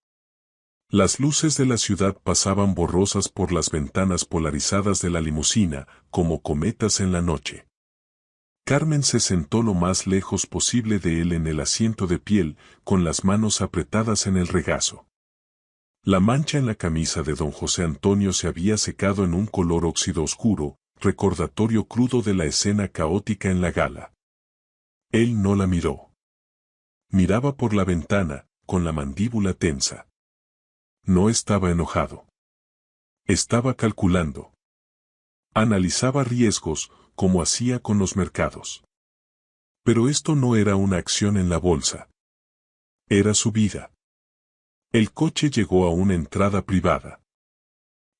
Las luces de la ciudad pasaban borrosas por las ventanas polarizadas de la limusina, como cometas en la noche. Carmen se sentó lo más lejos posible de él en el asiento de piel, con las manos apretadas en el regazo. La mancha en la camisa de don José Antonio se había secado en un color óxido oscuro, recordatorio crudo de la escena caótica en la gala. Él no la miró. Miraba por la ventana, con la mandíbula tensa. No estaba enojado. Estaba calculando. Analizaba riesgos, como hacía con los mercados. Pero esto no era una acción en la bolsa. Era su vida. El coche llegó a una entrada privada.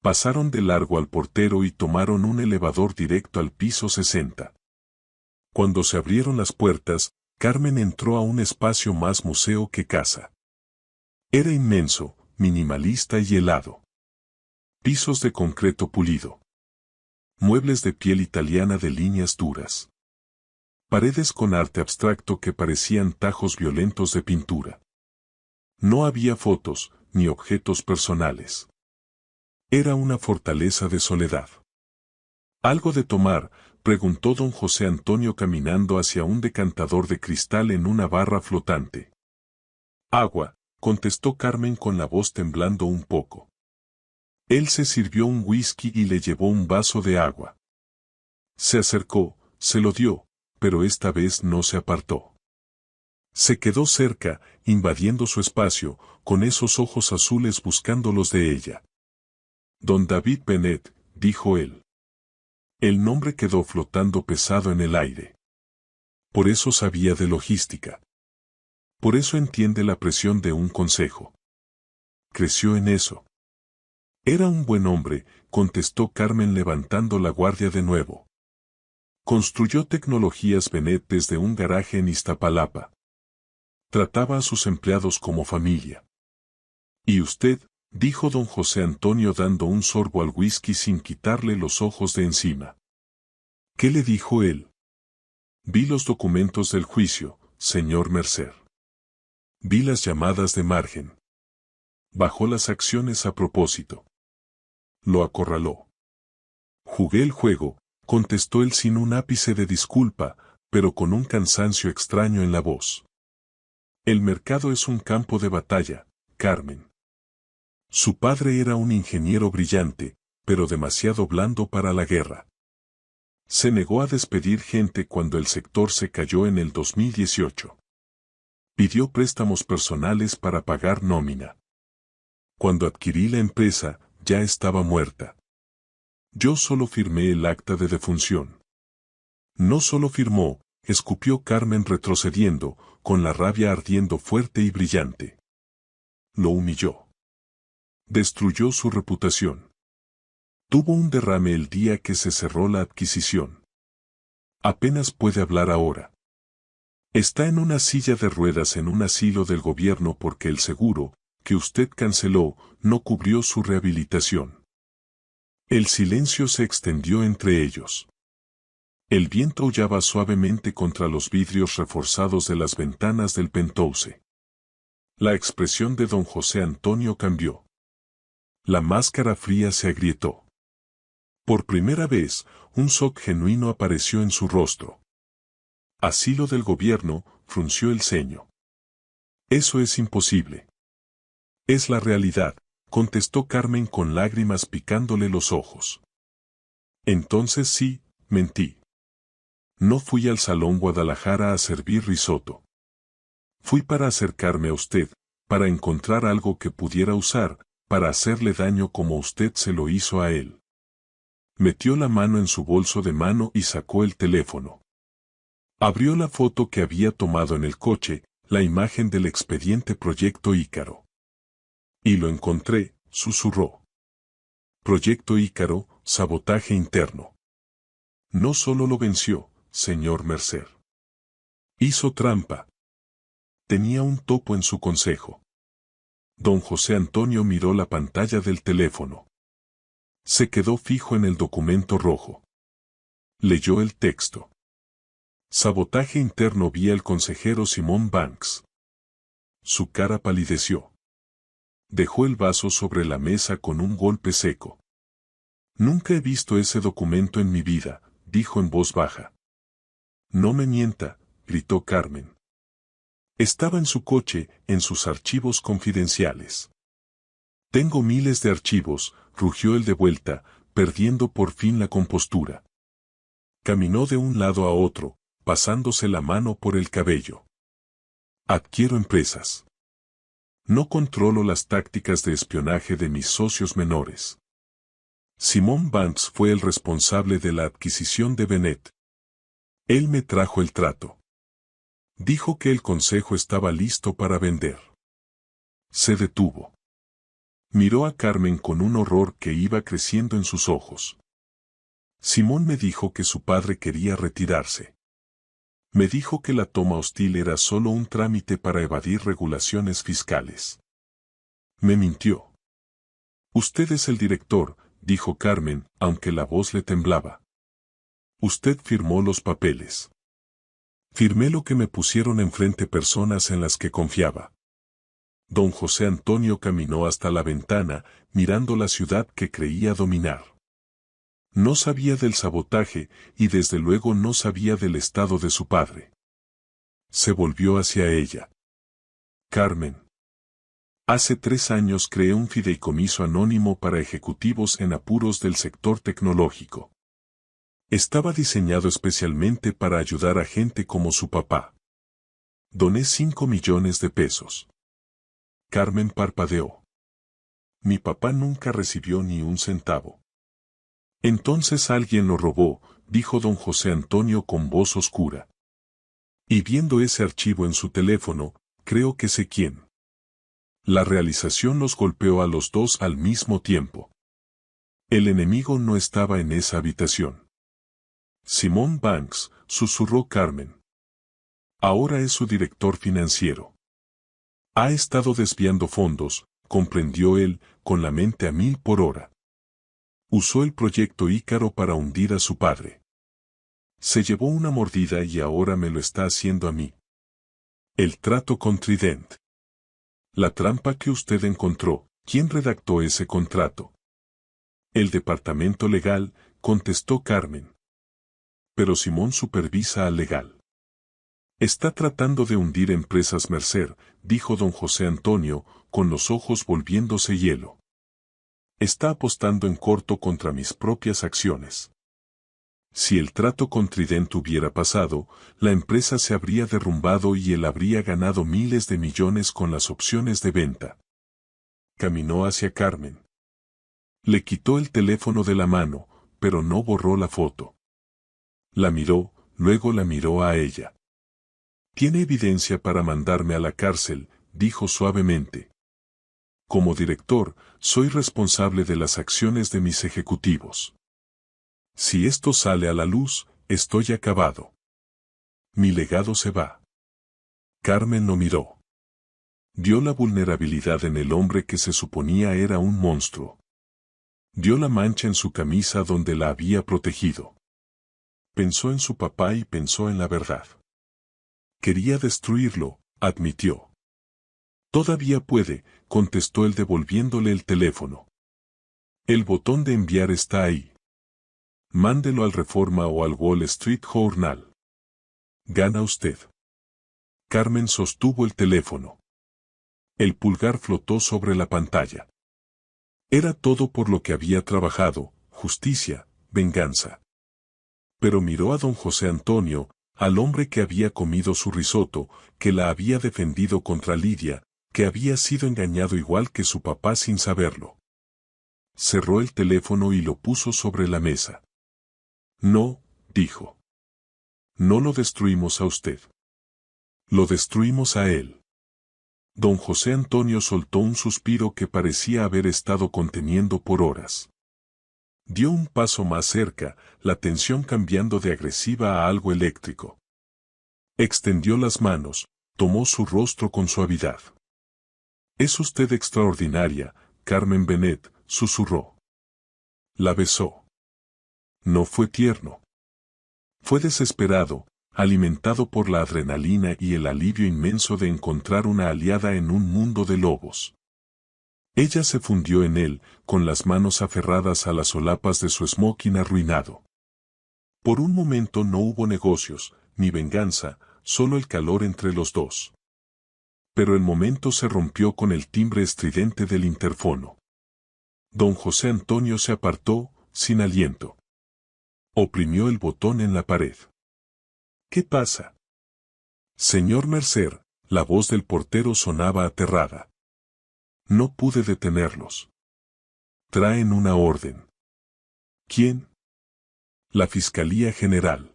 Pasaron de largo al portero y tomaron un elevador directo al piso 60. Cuando se abrieron las puertas, Carmen entró a un espacio más museo que casa. Era inmenso, minimalista y helado. Pisos de concreto pulido. Muebles de piel italiana de líneas duras. Paredes con arte abstracto que parecían tajos violentos de pintura. No había fotos, ni objetos personales. Era una fortaleza de soledad. ¿Algo de tomar?, preguntó don José Antonio caminando hacia un decantador de cristal en una barra flotante. Agua, contestó Carmen con la voz temblando un poco. Él se sirvió un whisky y le llevó un vaso de agua. Se acercó, se lo dio, pero esta vez no se apartó. Se quedó cerca, invadiendo su espacio, con esos ojos azules buscando los de ella. Don David Bennett, dijo él. El nombre quedó flotando pesado en el aire. Por eso sabía de logística. Por eso entiende la presión de un consejo. Creció en eso. Era un buen hombre, contestó Carmen levantando la guardia de nuevo. Construyó Tecnologías Bennett desde un garaje en Iztapalapa. Trataba a sus empleados como familia. ¿Y usted?, dijo don José Antonio dando un sorbo al whisky sin quitarle los ojos de encima. ¿Qué le dijo él? Vi los documentos del juicio, señor Mercer. Vi las llamadas de margen. Bajó las acciones a propósito. Lo acorraló. Jugué el juego, contestó él sin un ápice de disculpa, pero con un cansancio extraño en la voz. El mercado es un campo de batalla, Carmen. Su padre era un ingeniero brillante, pero demasiado blando para la guerra. Se negó a despedir gente cuando el sector se cayó en el 2018. Pidió préstamos personales para pagar nómina. Cuando adquirí la empresa, ya estaba muerta. Yo solo firmé el acta de defunción. No solo firmó, escupió Carmen retrocediendo, con la rabia ardiendo fuerte y brillante. Lo humilló. Destruyó su reputación. Tuvo un derrame el día que se cerró la adquisición. Apenas puede hablar ahora. Está en una silla de ruedas en un asilo del gobierno porque el seguro, que usted canceló, no cubrió su rehabilitación. El silencio se extendió entre ellos. El viento aullaba suavemente contra los vidrios reforzados de las ventanas del Penthouse. La expresión de don José Antonio cambió. La máscara fría se agrietó. Por primera vez, un shock genuino apareció en su rostro. Asilo del gobierno, frunció el ceño. Eso es imposible. Es la realidad, contestó Carmen con lágrimas picándole los ojos. Entonces sí, mentí. No fui al Salón Guadalajara a servir risotto. Fui para acercarme a usted, para encontrar algo que pudiera usar, para hacerle daño como usted se lo hizo a él. Metió la mano en su bolso de mano y sacó el teléfono. Abrió la foto que había tomado en el coche, la imagen del expediente Proyecto Ícaro. Y lo encontré, susurró. Proyecto Ícaro, sabotaje interno. No solo lo venció, señor Mercer. Hizo trampa. Tenía un topo en su consejo. Don José Antonio miró la pantalla del teléfono. Se quedó fijo en el documento rojo. Leyó el texto. Sabotaje interno vía el consejero Simón Banks. Su cara palideció. Dejó el vaso sobre la mesa con un golpe seco. Nunca he visto ese documento en mi vida, dijo en voz baja. No me mienta, gritó Carmen. Estaba en su coche, en sus archivos confidenciales. Tengo miles de archivos, rugió él de vuelta, perdiendo por fin la compostura. Caminó de un lado a otro, pasándose la mano por el cabello. Adquiero empresas. No controlo las tácticas de espionaje de mis socios menores. Simón Banks fue el responsable de la adquisición de Bennett. Él me trajo el trato. Dijo que el consejo estaba listo para vender. Se detuvo. Miró a Carmen con un horror que iba creciendo en sus ojos. Simón me dijo que su padre quería retirarse. Me dijo que la toma hostil era solo un trámite para evadir regulaciones fiscales. Me mintió. Usted es el director, dijo Carmen, aunque la voz le temblaba. Usted firmó los papeles. Firmé lo que me pusieron enfrente personas en las que confiaba. Don José Antonio caminó hasta la ventana, mirando la ciudad que creía dominar. No sabía del sabotaje, y desde luego no sabía del estado de su padre. Se volvió hacia ella. Carmen. Hace 3 años creé un fideicomiso anónimo para ejecutivos en apuros del sector tecnológico. Estaba diseñado especialmente para ayudar a gente como su papá. Doné 5 millones de pesos. Carmen parpadeó. Mi papá nunca recibió ni un centavo. Entonces alguien lo robó, dijo don José Antonio con voz oscura. Y viendo ese archivo en su teléfono, creo que sé quién. La realización los golpeó a los dos al mismo tiempo. El enemigo no estaba en esa habitación. Simón Banks, susurró Carmen. Ahora es su director financiero. Ha estado desviando fondos, comprendió él, con la mente a 1000 por hora. Usó el proyecto Ícaro para hundir a su padre. Se llevó una mordida y ahora me lo está haciendo a mí. El trato con Trident. La trampa que usted encontró, ¿quién redactó ese contrato? El departamento legal, contestó Carmen. Pero Simón supervisa al legal. Está tratando de hundir empresas Mercer, dijo don José Antonio, con los ojos volviéndose hielo. Está apostando en corto contra mis propias acciones. Si el trato con Trident hubiera pasado, la empresa se habría derrumbado y él habría ganado miles de millones con las opciones de venta. Caminó hacia Carmen. Le quitó el teléfono de la mano, pero no borró la foto. La miró, luego la miró a ella. Tiene evidencia para mandarme a la cárcel, dijo suavemente. Como director, soy responsable de las acciones de mis ejecutivos. Si esto sale a la luz, estoy acabado. Mi legado se va. Carmen lo miró. Vio la vulnerabilidad en el hombre que se suponía era un monstruo. Vio la mancha en su camisa donde la había protegido. Pensó en su papá y pensó en la verdad. Quería destruirlo, admitió. Todavía puede, contestó él devolviéndole el teléfono. El botón de enviar está ahí. Mándelo al Reforma o al Wall Street Journal. Gana usted. Carmen sostuvo el teléfono. El pulgar flotó sobre la pantalla. Era todo por lo que había trabajado, justicia, venganza. Pero miró a don José Antonio, al hombre que había comido su risotto, que la había defendido contra Lidia, que había sido engañado igual que su papá sin saberlo. Cerró el teléfono y lo puso sobre la mesa. No, dijo. No lo destruimos a usted. Lo destruimos a él. Don José Antonio soltó un suspiro que parecía haber estado conteniendo por horas. Dio un paso más cerca, la tensión cambiando de agresiva a algo eléctrico. Extendió las manos, tomó su rostro con suavidad. «Es usted extraordinaria, Carmen Benet», susurró. La besó. No fue tierno. Fue desesperado, alimentado por la adrenalina y el alivio inmenso de encontrar una aliada en un mundo de lobos. Ella se fundió en él, con las manos aferradas a las solapas de su smoking arruinado. Por un momento no hubo negocios, ni venganza, solo el calor entre los dos. Pero el momento se rompió con el timbre estridente del interfono. Don José Antonio se apartó, sin aliento. Oprimió el botón en la pared. «¿Qué pasa?» «Señor Mercer», la voz del portero sonaba aterrada. «No pude detenerlos. Traen una orden». «¿Quién?» «La Fiscalía General».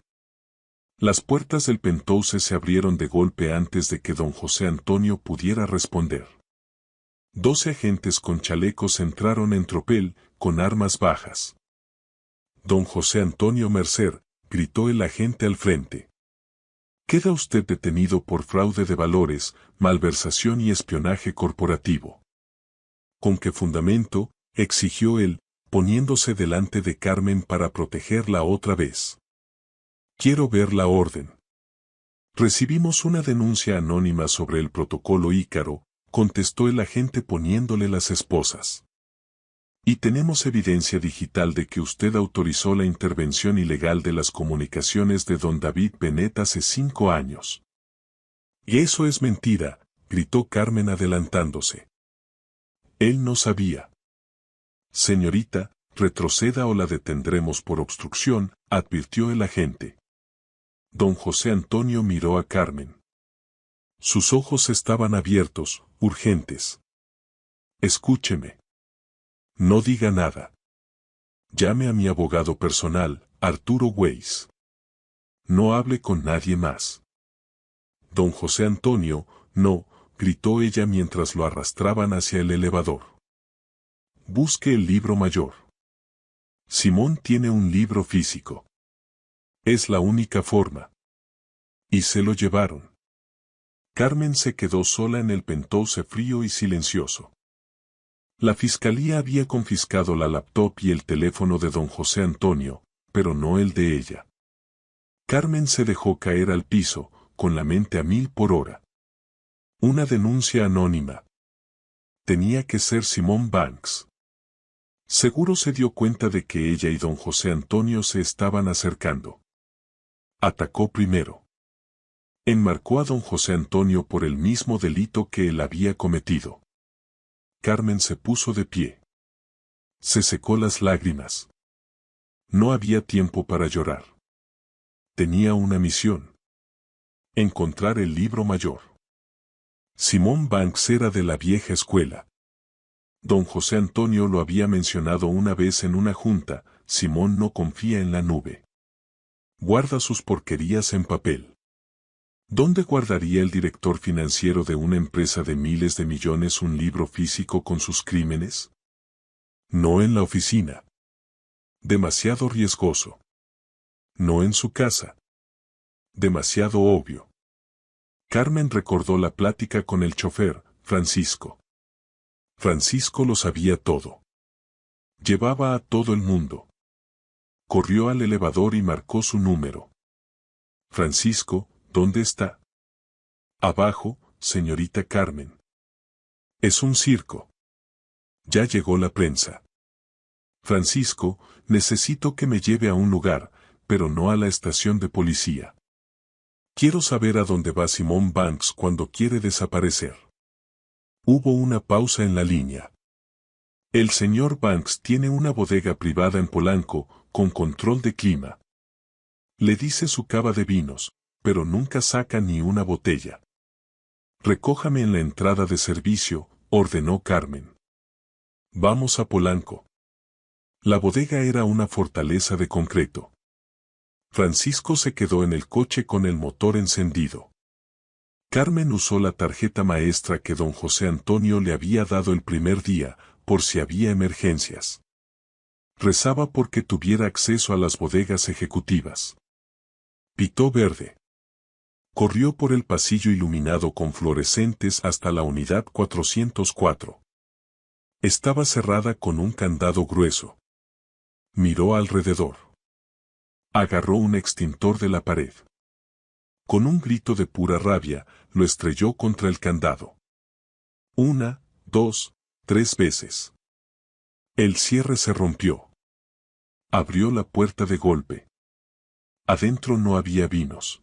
Las puertas del penthouse se abrieron de golpe antes de que don José Antonio pudiera responder. 12 agentes con chalecos entraron en tropel, con armas bajas. «Don José Antonio Mercer», gritó el agente al frente. «Queda usted detenido por fraude de valores, malversación y espionaje corporativo». «¿Con qué fundamento?», exigió él, poniéndose delante de Carmen para protegerla otra vez. «Quiero ver la orden». «Recibimos una denuncia anónima sobre el protocolo Ícaro», contestó el agente poniéndole las esposas. «Y tenemos evidencia digital de que usted autorizó la intervención ilegal de las comunicaciones de don David Benet hace 5 años». «Y eso es mentira», gritó Carmen adelantándose. «Él no sabía». «Señorita, retroceda o la detendremos por obstrucción», advirtió el agente. Don José Antonio miró a Carmen. Sus ojos estaban abiertos, urgentes. «Escúcheme. No diga nada. Llame a mi abogado personal, Arturo Weiss. No hable con nadie más». «Don José Antonio, no», gritó ella mientras lo arrastraban hacia el elevador. «Busque el libro mayor. Simón tiene un libro físico. Es la única forma». Y se lo llevaron. Carmen se quedó sola en el penthouse frío y silencioso. La fiscalía había confiscado la laptop y el teléfono de don José Antonio, pero no el de ella. Carmen se dejó caer al piso, con la mente a 1000 por hora. Una denuncia anónima. Tenía que ser Simón Banks. Seguro se dio cuenta de que ella y don José Antonio se estaban acercando. Atacó primero. Enmarcó a don José Antonio por el mismo delito que él había cometido. Carmen se puso de pie. Se secó las lágrimas. No había tiempo para llorar. Tenía una misión. Encontrar el libro mayor. Simón Banks era de la vieja escuela. Don José Antonio lo había mencionado una vez en una junta. Simón no confía en la nube. Guarda sus porquerías en papel. ¿Dónde guardaría el director financiero de una empresa de miles de millones un libro físico con sus crímenes? No en la oficina. Demasiado riesgoso. No en su casa. Demasiado obvio. Carmen recordó la plática con el chofer, Francisco. Francisco lo sabía todo. Llevaba a todo el mundo. Corrió al elevador y marcó su número. «Francisco, ¿dónde está?» «Abajo, señorita Carmen». «Es un circo». «Ya llegó la prensa». Francisco, necesito que me lleve a un lugar, pero no a la estación de policía. Quiero saber a dónde va Simón Banks cuando quiere desaparecer. Hubo una pausa en la línea. El señor Banks tiene una bodega privada en Polanco, con control de clima. Le dice su cava de vinos, pero nunca saca ni una botella. Recójame en la entrada de servicio, ordenó Carmen. Vamos a Polanco. La bodega era una fortaleza de concreto. Francisco se quedó en el coche con el motor encendido. Carmen usó la tarjeta maestra que don José Antonio le había dado el primer día, por si había emergencias. Rezaba porque tuviera acceso a las bodegas ejecutivas. Pitó verde. Corrió por el pasillo iluminado con fluorescentes hasta la unidad 404. Estaba cerrada con un candado grueso. Miró alrededor. Agarró un extintor de la pared. Con un grito de pura rabia, lo estrelló contra el candado. 1, 2, 3 veces. El cierre se rompió. Abrió la puerta de golpe. Adentro no había vinos.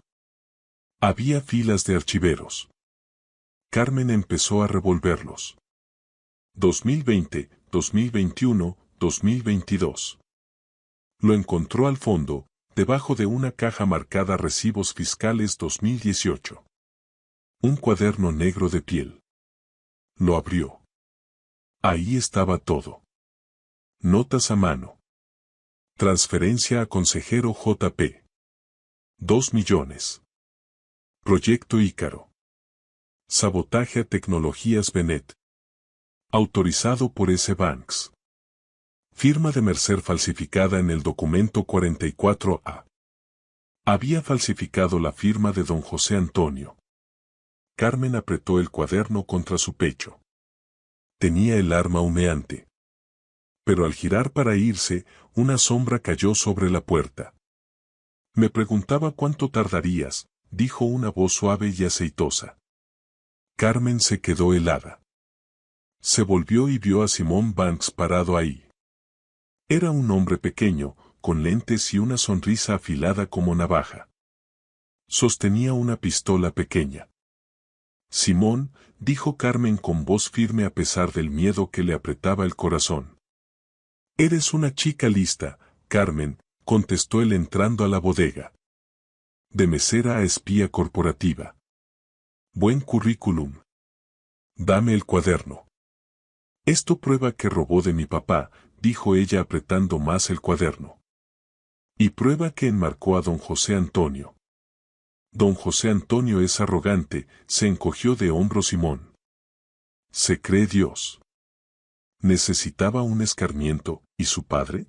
Había filas de archiveros. Carmen empezó a revolverlos. 2020, 2021, 2022. Lo encontró al fondo, debajo de una caja marcada Recibos Fiscales 2018. Un cuaderno negro de piel. Lo abrió. Ahí estaba todo. Notas a mano. Transferencia a consejero JP. 2 millones. Proyecto Ícaro. Sabotaje a Tecnologías Benet. Autorizado por S. Banks. Firma de Mercer falsificada en el documento 44A. Había falsificado la firma de don José Antonio. Carmen apretó el cuaderno contra su pecho. Tenía el arma humeante. Pero al girar para irse, una sombra cayó sobre la puerta. Me preguntaba cuánto tardarías, dijo una voz suave y aceitosa. Carmen se quedó helada. Se volvió y vio a Simón Banks parado ahí. Era un hombre pequeño, con lentes y una sonrisa afilada como navaja. Sostenía una pistola pequeña. Simón, dijo Carmen con voz firme a pesar del miedo que le apretaba el corazón. Eres una chica lista, Carmen, contestó él entrando a la bodega. De mesera a espía corporativa. Buen currículum. Dame el cuaderno. Esto prueba que robó de mi papá, dijo ella apretando más el cuaderno. Y prueba que enmarcó a don José Antonio. Don José Antonio es arrogante, se encogió de hombros Simón. Se cree Dios. Necesitaba un escarmiento, ¿y su padre?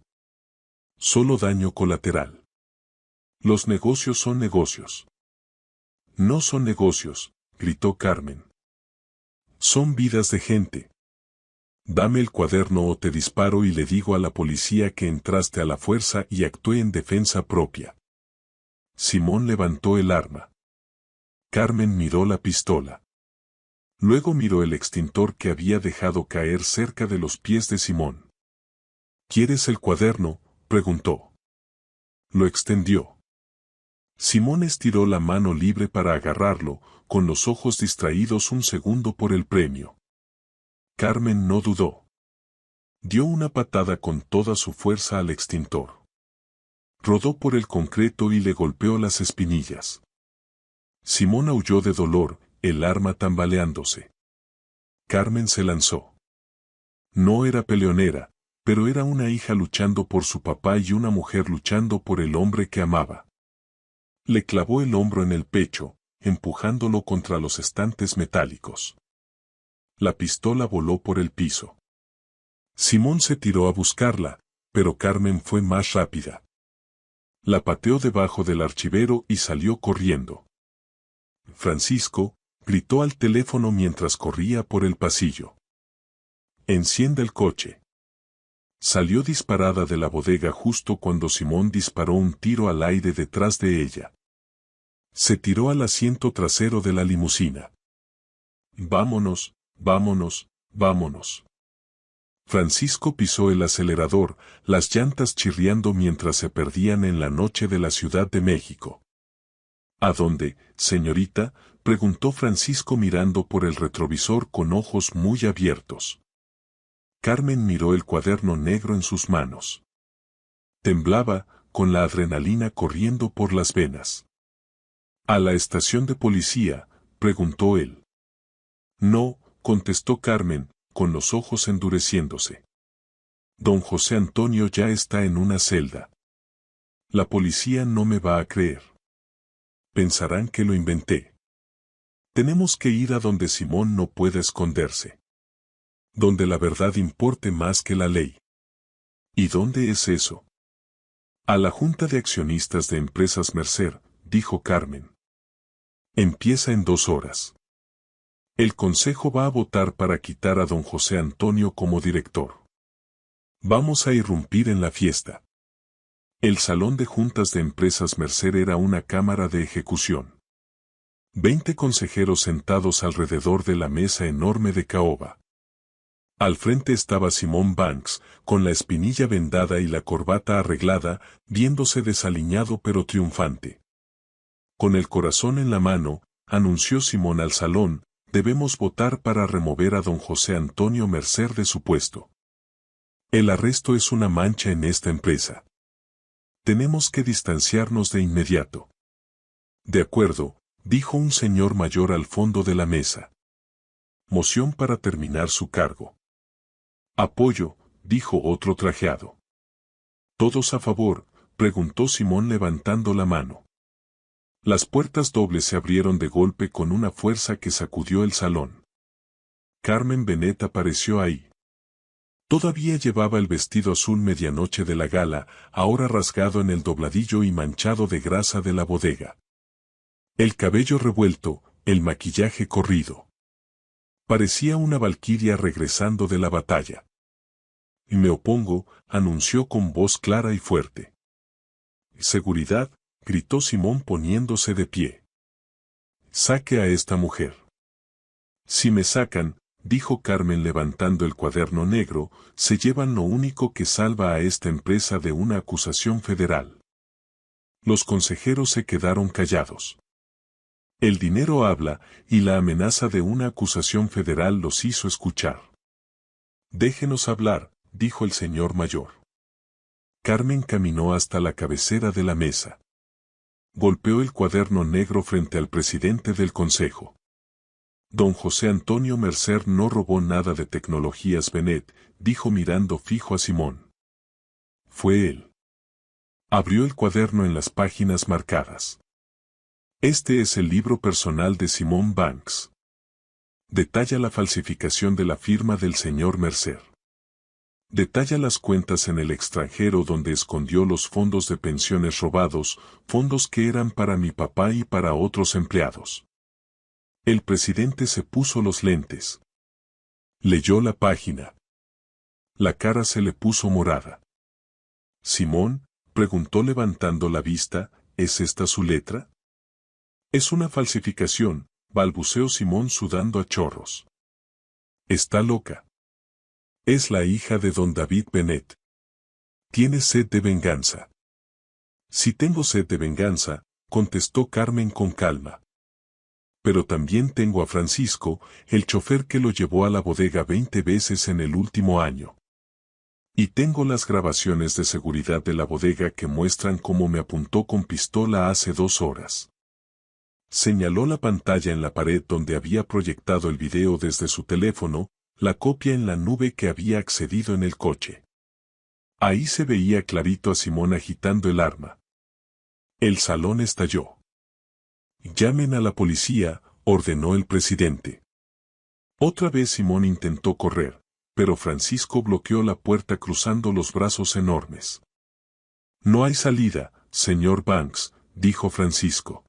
Solo daño colateral. Los negocios son negocios. No son negocios, gritó Carmen. Son vidas de gente. Dame el cuaderno o te disparo y le digo a la policía que entraste a la fuerza y actué en defensa propia. Simón levantó el arma. Carmen miró la pistola. Luego miró el extintor que había dejado caer cerca de los pies de Simón. ¿Quieres el cuaderno?, preguntó. Lo extendió. Simón estiró la mano libre para agarrarlo, con los ojos distraídos un segundo por el premio. Carmen no dudó. Dio una patada con toda su fuerza al extintor. Rodó por el concreto y le golpeó las espinillas. Simón aulló de dolor, el arma tambaleándose. Carmen se lanzó. No era peleonera, pero era una hija luchando por su papá y una mujer luchando por el hombre que amaba. Le clavó el hombro en el pecho, empujándolo contra los estantes metálicos. La pistola voló por el piso. Simón se tiró a buscarla, pero Carmen fue más rápida. La pateó debajo del archivero y salió corriendo. Francisco, gritó al teléfono mientras corría por el pasillo. Encienda el coche. Salió disparada de la bodega justo cuando Simón disparó un tiro al aire detrás de ella. Se tiró al asiento trasero de la limusina. Vámonos, vámonos, vámonos. Francisco pisó el acelerador, las llantas chirriando mientras se perdían en la noche de la Ciudad de México. ¿A dónde, señorita?, preguntó Francisco mirando por el retrovisor con ojos muy abiertos. Carmen miró el cuaderno negro en sus manos. Temblaba, con la adrenalina corriendo por las venas. ¿A la estación de policía?, preguntó él. No, contestó Carmen, con los ojos endureciéndose. Don José Antonio ya está en una celda. La policía no me va a creer. Pensarán que lo inventé. Tenemos que ir a donde Simón no pueda esconderse. Donde la verdad importe más que la ley. ¿Y dónde es eso? A la Junta de Accionistas de Empresas Mercer, dijo Carmen. Empieza en 2 horas. El consejo va a votar para quitar a don José Antonio como director. Vamos a irrumpir en la fiesta. El salón de juntas de Empresas Mercer era una cámara de ejecución. 20 consejeros sentados alrededor de la mesa enorme de caoba. Al frente estaba Simón Banks, con la espinilla vendada y la corbata arreglada, viéndose desaliñado pero triunfante. Con el corazón en la mano, anunció Simón al salón, debemos votar para remover a don José Antonio Mercer de su puesto. El arresto es una mancha en esta empresa. Tenemos que distanciarnos de inmediato. De acuerdo, dijo un señor mayor al fondo de la mesa. Moción para terminar su cargo. Apoyo, dijo otro trajeado. ¿Todos a favor?, preguntó Simón levantando la mano. Las puertas dobles se abrieron de golpe con una fuerza que sacudió el salón. Carmen Benet apareció ahí. Todavía llevaba el vestido azul medianoche de la gala, ahora rasgado en el dobladillo y manchado de grasa de la bodega. El cabello revuelto, el maquillaje corrido. Parecía una valquiria regresando de la batalla. Y me opongo, anunció con voz clara y fuerte. Seguridad, gritó Simón poniéndose de pie. Saque a esta mujer. Si me sacan, dijo Carmen levantando el cuaderno negro, se llevan lo único que salva a esta empresa de una acusación federal. Los consejeros se quedaron callados. El dinero habla, y la amenaza de una acusación federal los hizo escuchar. Déjenos hablar, dijo el señor mayor. Carmen caminó hasta la cabecera de la mesa. Golpeó el cuaderno negro frente al presidente del consejo. Don José Antonio Mercer no robó nada de Tecnologías Benet, dijo mirando fijo a Simón. Fue él. Abrió el cuaderno en las páginas marcadas. Este es el libro personal de Simón Banks. Detalla la falsificación de la firma del señor Mercer. Detalla las cuentas en el extranjero donde escondió los fondos de pensiones robados, fondos que eran para mi papá y para otros empleados. El presidente se puso los lentes. Leyó la página. La cara se le puso morada. Simón, preguntó levantando la vista, ¿es esta su letra? Es una falsificación, balbuceó Simón sudando a chorros. Está loca. Es la hija de don David Benet. Tiene sed de venganza. Si tengo sed de venganza, contestó Carmen con calma. Pero también tengo a Francisco, el chofer que lo llevó a la bodega 20 veces en el último año. Y tengo las grabaciones de seguridad de la bodega que muestran cómo me apuntó con pistola hace 2 horas. Señaló la pantalla en la pared donde había proyectado el video desde su teléfono, la copia en la nube que había accedido en el coche. Ahí se veía clarito a Simón agitando el arma. El salón estalló. Llamen a la policía, ordenó el presidente. Otra vez Simón intentó correr, pero Francisco bloqueó la puerta cruzando los brazos enormes. No hay salida, señor Banks, dijo Francisco.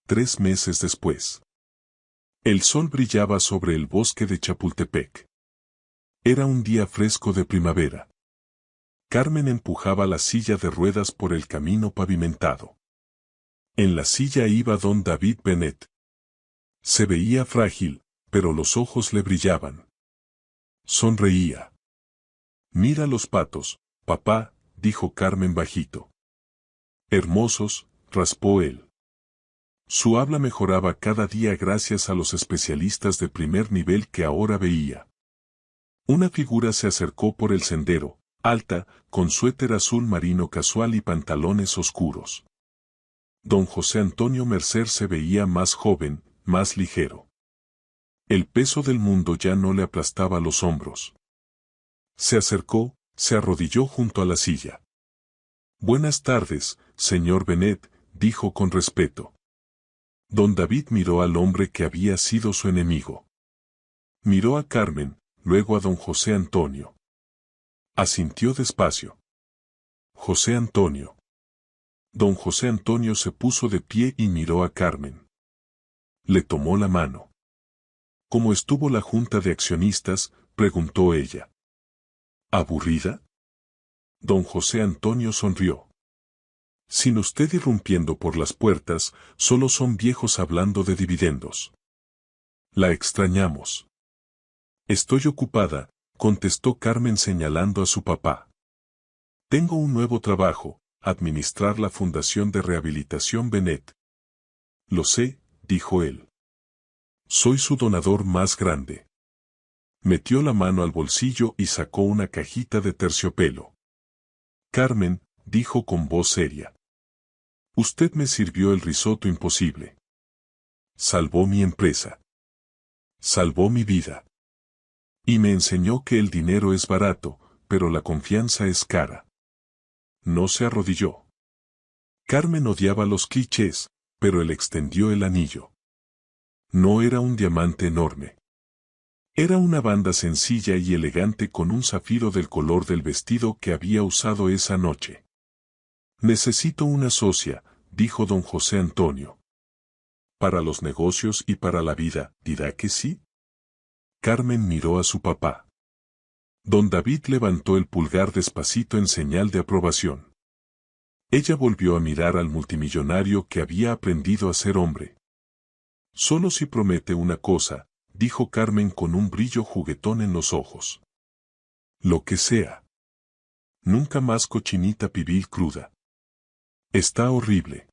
3 meses después. El sol brillaba sobre el bosque de Chapultepec. Era un día fresco de primavera. Carmen empujaba la silla de ruedas por el camino pavimentado. En la silla iba don David Benet. Se veía frágil, pero los ojos le brillaban. Sonreía. Mira los patos, papá, dijo Carmen bajito. Hermosos, raspó él. Su habla mejoraba cada día gracias a los especialistas de primer nivel que ahora veía. Una figura se acercó por el sendero, alta, con suéter azul marino casual y pantalones oscuros. Don José Antonio Mercer se veía más joven, más ligero. El peso del mundo ya no le aplastaba los hombros. Se acercó, se arrodilló junto a la silla. Buenas tardes, señor Bennet, dijo con respeto. Don David miró al hombre que había sido su enemigo. Miró a Carmen, luego a don José Antonio. Asintió despacio. José Antonio. Don José Antonio se puso de pie y miró a Carmen. Le tomó la mano. ¿Cómo estuvo la junta de accionistas?, preguntó ella. ¿Aburrida? Don José Antonio sonrió. Sin usted irrumpiendo por las puertas, solo son viejos hablando de dividendos. La extrañamos. Estoy ocupada, contestó Carmen señalando a su papá. Tengo un nuevo trabajo, administrar la Fundación de Rehabilitación Bennet. Lo sé, dijo él. Soy su donador más grande. Metió la mano al bolsillo y sacó una cajita de terciopelo. Carmen, dijo con voz seria. Usted me sirvió el risotto imposible. Salvó mi empresa. Salvó mi vida. Y me enseñó que el dinero es barato, pero la confianza es cara. No se arrodilló. Carmen odiaba los clichés, pero él extendió el anillo. No era un diamante enorme. Era una banda sencilla y elegante con un zafiro del color del vestido que había usado esa noche. Necesito una socia, dijo don José Antonio. Para los negocios y para la vida, ¿dirá que sí? Carmen miró a su papá. Don David levantó el pulgar despacito en señal de aprobación. Ella volvió a mirar al multimillonario que había aprendido a ser hombre. Solo si promete una cosa, dijo Carmen con un brillo juguetón en los ojos. Lo que sea. Nunca más cochinita pibil cruda. Está horrible.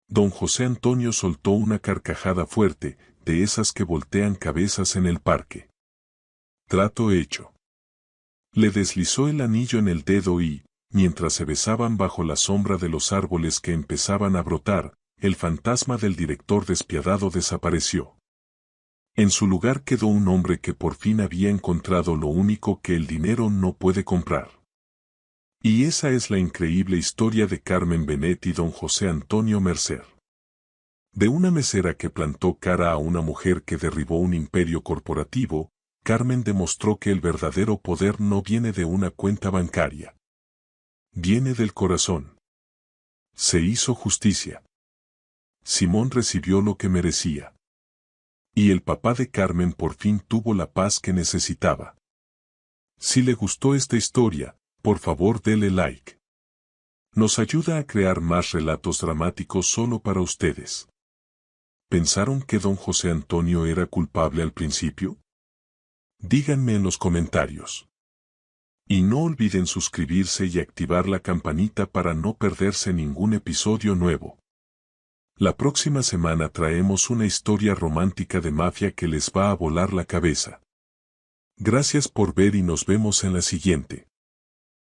Don José Antonio soltó una carcajada fuerte, de esas que voltean cabezas en el parque. Trato hecho. Le deslizó el anillo en el dedo y, mientras se besaban bajo la sombra de los árboles que empezaban a brotar, el fantasma del director despiadado desapareció. En su lugar quedó un hombre que por fin había encontrado lo único que el dinero no puede comprar. Y esa es la increíble historia de Carmen Bennet y don José Antonio Mercer. De una mesera que plantó cara a una mujer que derribó un imperio corporativo, Carmen demostró que el verdadero poder no viene de una cuenta bancaria. Viene del corazón. Se hizo justicia. Simón recibió lo que merecía. Y el papá de Carmen por fin tuvo la paz que necesitaba. Si le gustó esta historia, por favor dele like. Nos ayuda a crear más relatos dramáticos solo para ustedes. ¿Pensaron que don José Antonio era culpable al principio? Díganme en los comentarios. Y no olviden suscribirse y activar la campanita para no perderse ningún episodio nuevo. La próxima semana traemos una historia romántica de mafia que les va a volar la cabeza. Gracias por ver y nos vemos en la siguiente.